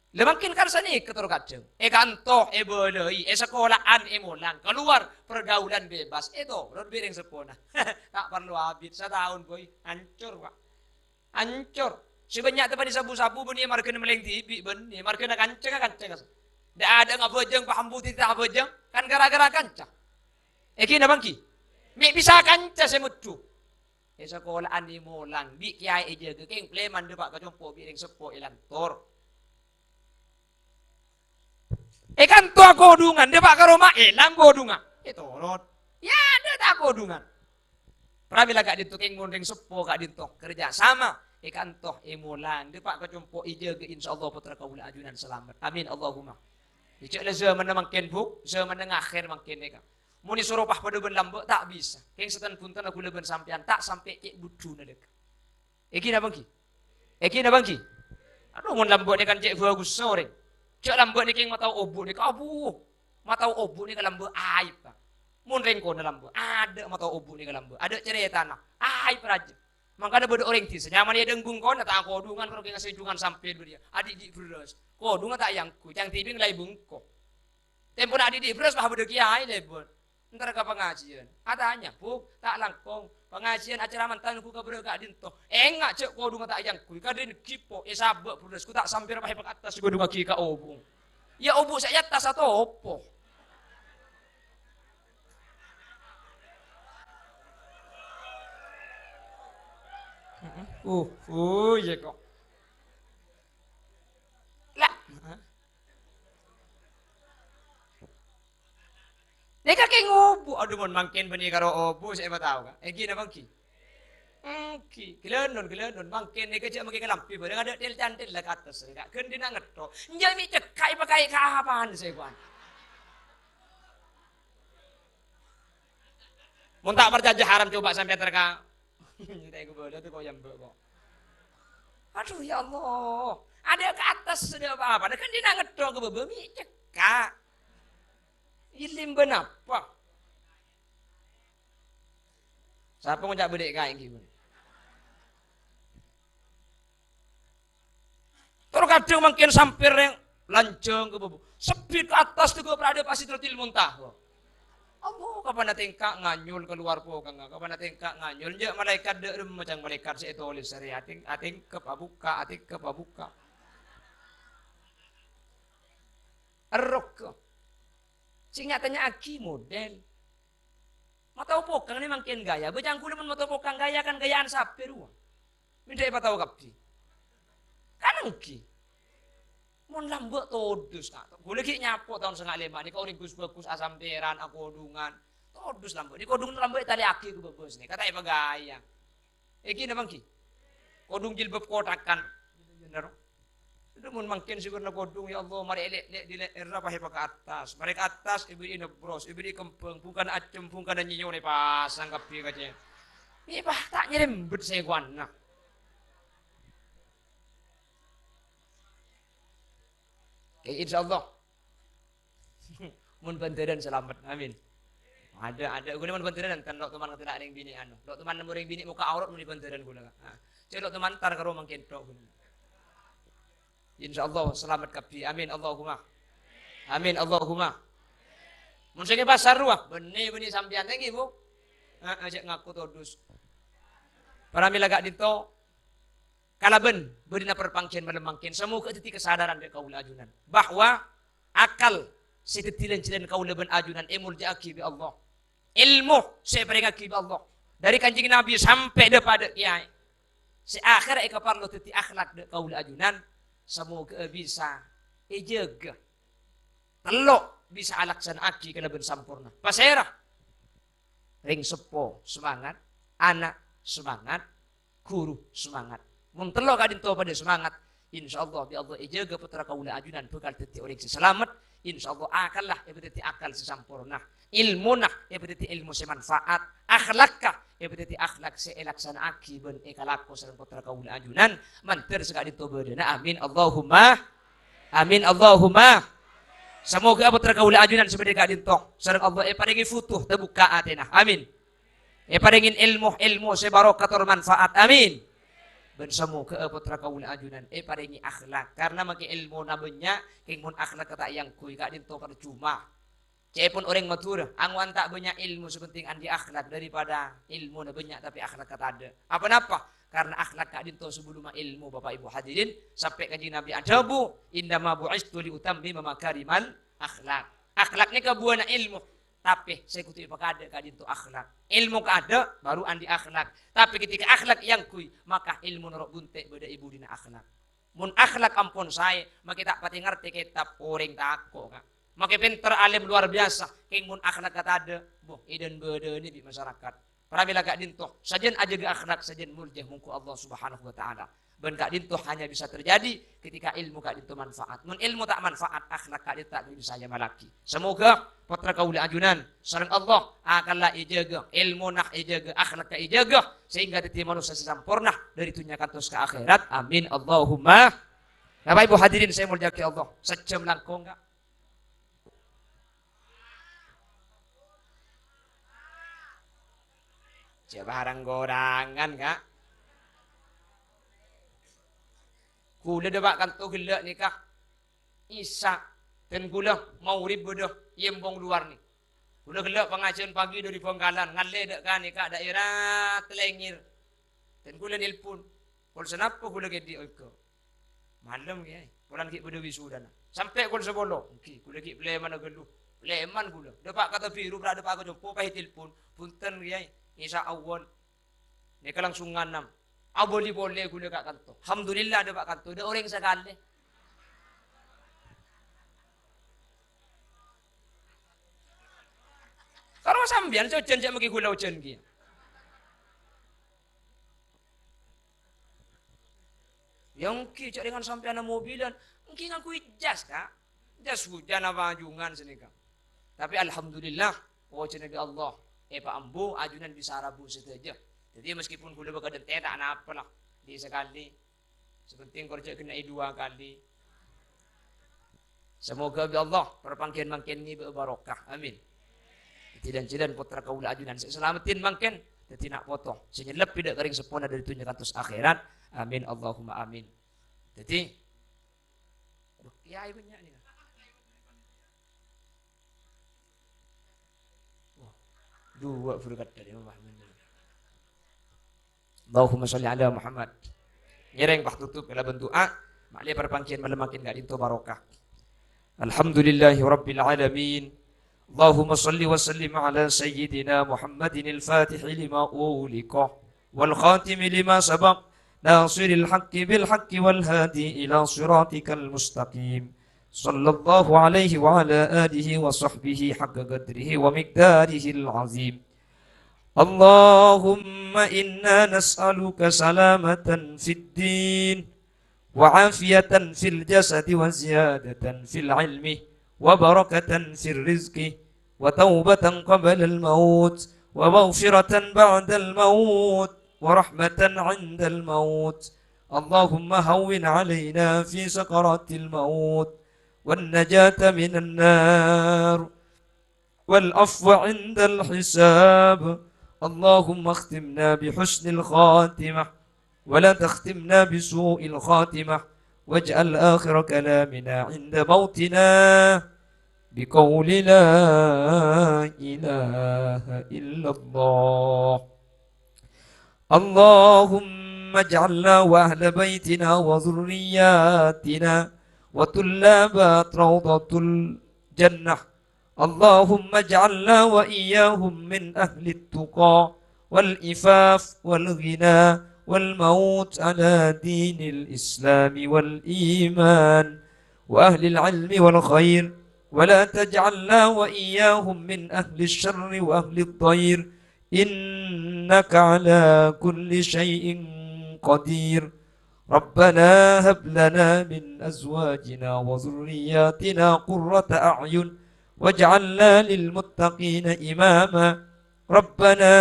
Lemangkin kan sani ketur kaceng. Kantoh bolei, sekolahan molang. Keluar pergaulan bebas. Itu rod biring sepona. Tak perlu habis setahun boy. Hancur pak. Hancur. Sebanyak tempat di sabu-sabu benih markena meleng tibi benih markena kanceng. Dak ada ngabojeng paham putih tak ngabojeng kan gara-gara kancah. Eki na bangki. Mi bisa kancah semutu. Sekolahan molang. Bi kiai aja ke keng pleman de pak kacompo biring sepo ilantor. Kan tua kodungan, dia pak ke rumah, lang kodungan. Itu rot. Ya, dia tak kodungan. Prabi gak ditukeng ngundeng sepo, gak ditok kerja sama. Kan toh emulan, dia pak kecompo ije ke insya Allah putra kaula ajunan selamat. Amin Allahumma. Dicek le zaman na makin buk, zaman na akhir makin eka. Muni suruh pah pada ben lambek tak bisa. Keng setan punten aku leben sampean tak sampai cek budu na dek. Eki na bangki. Eki na bangki. Aduh mun lambek ni kan cek bagus sore. Cak lambat ni keng matau obu ni abu. Matau obu ni lambat aib pak. Mun rengko na lambat. Ada matau obu ni lambat. Ada cerita tanah. Aib raja. Makanya bodoh orang ti senyaman dia denggung kau tak kodungan kalau keng sejungan sampai dia. Adik di beras. Kodungan tak yangku. Yang tibing lai bungko. Tempun adik di beras bah bodoh kiai lebon. Ntar ke pengajian. Adanya bu tak langkong. Pengajian acara mantan ku ke beragak dinto. Enggak cek kodungan tak yangku. Kadin kipo sabak beras ku tak sampai pakai atas kodungan ki ka obung. Ya obo saya tas atau opo. Ya kok. Lah. Nek kake ngobo, aduh mon mangken bani karo obo saya tahu ka. Gina bangki. Kilenon mangken nek cek mangken lampi bareng ada del cantil lah ke atas enggak keun dina ngeto. Njami cekai pakai kapan saya kuan. Mun tak percaya haram coba sampai terka. Nyutai ku bodoh tuh kok yang kok. Aduh ya Allah. Ada ke atas sudah apa-apa. Kan dina ngeto ke bebemi cekak. Ilim benapa? Siapa ngajak bedek kain gitu? Terus kadang makin sampir yang lanceng ke bawah. Sepi ke atas tuh berada pasti tertil muntah. Allah kapan tingkak nganyul keluar po kang kapan tingkak nganyul je malaikat de macam malaikat saya tulis sari ating ke pabuka erok sing nyatanya aki model mata pokang ni makin gaya bejang kudu mata pokang gaya kan gayaan sapi ruang minta apa tahu kapti kan engki mon lambek todus kak boleh ki nyapo tahun setengah lima ni kau ringkus bagus asam peran aku odungan todus lambek di kodung lambek tali aki ku bebos ni kata apa gaya iki na bangki kodung jilbab kotakan bener sudah mun makin syukur na kodung ya Allah mari elek di era pahe ke atas mari ke atas ibu ini bros ibu ini kempeng bukan acem bukan nyinyo ni pasang kapi kace ini bah tak nyerembet saya kuan nah insya Allah mun banteran selamat amin ada guna mun banteran kan lok teman ketina ning bini anu lok teman nemu ring bini muka aurat mun banteran guna cek lok teman tar karo mangken tok guna insya Allah selamat kapi amin Allahumma mun sing pasar ruah beni sampean teh nggih Bu cek ngaku todus para milaga dito kalaben berina perpangkian malemangkin semoga titik kesadaran dari kaula ajunan bahwa akal setetilan cilen kaula ben ajunan emul jaki bi Allah ilmu saya peringaki bi Allah dari kanjeng Nabi sampai depada kiai seakhir eka parlo teti akhlak de kaula ajunan semoga bisa ejeg telok bisa alaksana aki kana ben sampurna pasera ring sepo semangat anak semangat guru semangat mun telo kadin to pada semangat insyaallah bi Allah ijaga putra kaula ajunan bekal teti orang selamat insyaallah akallah ya teti akal sesampurna ilmunah ya teti ilmu semanfaat akhlakka ya teti akhlak seelaksana aki ben ekalako sareng putra kaula ajunan mantir sekadin to bedana amin Allahumma semoga putra kaula ajunan sebagai kadin to sareng Allah paringi futuh terbuka atena amin paringin ilmu sebarokatul manfaat amin ben semoga putra kaula ajunan paringi akhlak karena make ilmu namanya kengmun akhlak kata yang kuy gak dinto percuma cepun orang matur angwan tak banyak ilmu sepenting andi akhlak daripada ilmu na banyak tapi akhlak kata ada apa napa karena akhlak gak dinto sebelum ilmu Bapak Ibu hadirin sampai kanjeng Nabi adabu indama bu'istu li utammi makarimal akhlak ni kebuana ilmu tapi saya kutip pakade kadin tu akhlak ilmu kada baru andi akhlak tapi ketika akhlak yang kui maka ilmu norok bunte beda ibu dina akhlak mun akhlak ampun saya maka tak pati ngerti kitab orang tako kak maka pinter alim luar biasa keng mun akhlak kata ada boh iden beda ini di masyarakat pramila gak dinto sajen aja ga akhlak sajen muljah mungku Allah Subhanahu wa taala ben gak dinto hanya bisa terjadi ketika ilmu gak dinto manfaat mun ilmu tak manfaat akhlak gak dinto tak bisa saya malaki semoga putra kaula ajunan sareng Allah akanlah ijaga ilmu nak ijaga akhlak ka ijaga sehingga dadi manusia sempurna dari dunia kantos ke akhirat amin Allahumma Bapak Ibu hadirin saya mulyaki Allah sejam langkung enggak barang gorangan enggak kula debak kanto gila nikah Isa dan gula maurib bodoh yembong luar ni gula gila pengajian pagi dari Bangkalan ngalle dek kan nikah daerah Telengir dan gula nelpon kul senapa gula gedi oiko Malam kiai. Pulang ki pada wisuda. Sampai kul sebolo. Ki kula ki pleman geluh. Pleman kula. Depak kata biru berada pak aku jumpa pahit telepon. Punten kiai. Isa awal. Ni langsung nganam. Boleh kula kak kanto. Alhamdulillah depak kanto. Ada orang sekali. Kalau sambian hujan jak magi kula hujan ki. Yang ki cak dengan sampean mobilan, engki ngaku jas kak. Jas hujan apa ajungan sini kak. Tapi alhamdulillah, wajah Nabi Allah. Pak Ambo ajunan bisa rabu saja. Jadi meskipun kula berkadang tak apa lah. Di sekali. Sepenting kerja kena dua kali. Semoga Allah perpangkian mangkin ini berbarokah. Amin. Tidak putra kaula ajunan selamatin mangken jadi nak potong senyelep tidak kering sepona dari tunjukkan terus akhirat. Amin Allahumma amin. Jadi ya ibunya nih. Dua berkat dari Muhammad. Allahumma sholli ala Muhammad. Nyereng pak tutup bila bentuk makli perpangkian malam makin gak dinto barokah. Alhamdulillahi rabbil alamin. اللهم صل وسلم على سيدنا محمد الفاتح لما أغلق والخاتم لما سبق ناصر الحق بالحق والهادي إلى صراطك المستقيم صلى الله عليه وعلى آله وصحبه حق قدره ومقداره العظيم اللهم إنا نسألك سلامة في الدين وعافية في الجسد وزيادة في العلم وبركة في الرزق وتوبة قبل الموت ومغفرة بعد الموت ورحمة عند الموت اللهم هون علينا في سكرات الموت والنجاة من النار والعفو عند الحساب اللهم اختمنا بحسن الخاتمة ولا تختمنا بسوء الخاتمة واجعل آخر كلامنا عند موتنا بقول لا إله إلا الله اللهم اجعلنا وأهل بيتنا وذرياتنا وطلابات روضة الجنة اللهم اجعلنا وإياهم من أهل التقى والإفاف والغنى والموت على دين الإسلام والإيمان وأهل العلم والخير ولا تجعلنا وإياهم من أهل الشر وأهل الضير إنك على كل شيء قدير ربنا هب لنا من أزواجنا وذرياتنا قرة أعين واجعلنا للمتقين إماما ربنا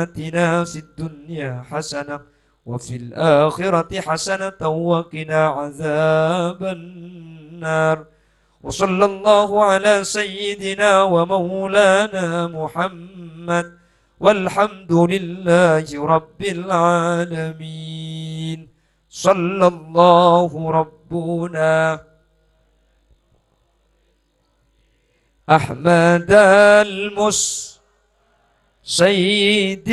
آتنا في الدنيا حسنة وفي الآخرة حسنة وقنا عذاب النار وصلى الله على سيدنا ومولانا محمد والحمد لله رب العالمين صلى الله ربنا أحمد سيد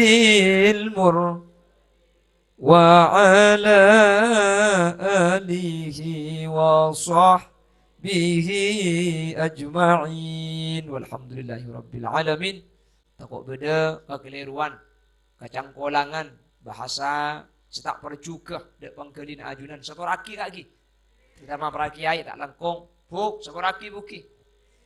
المر وعلى آله وصحبه أجمعين والحمد لله رب العالمين. Takut beda kekeliruan, kecangkolangan bahasa setak perjuga dek pangkelin ajunan sekoraki lagi. Kita mah perakiai tak langkong buk sekoraki buki.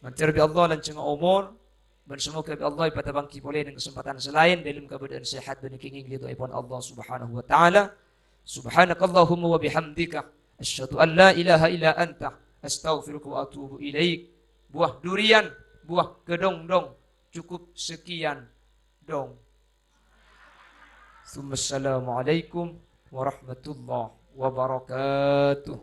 Mantir bi Allah dan cenga umur dan semoga bi Allah pada bangki boleh dengan kesempatan selain dalam keadaan sehat dan kenging ridho ibn Allah Subhanahu wa taala. Subhanakallahumma wa bihamdika asyhadu an la ilaha illa anta astaghfiruka wa atubu ilaik. Buah durian, buah kedong-dong cukup sekian dong. Assalamualaikum warahmatullahi wabarakatuh.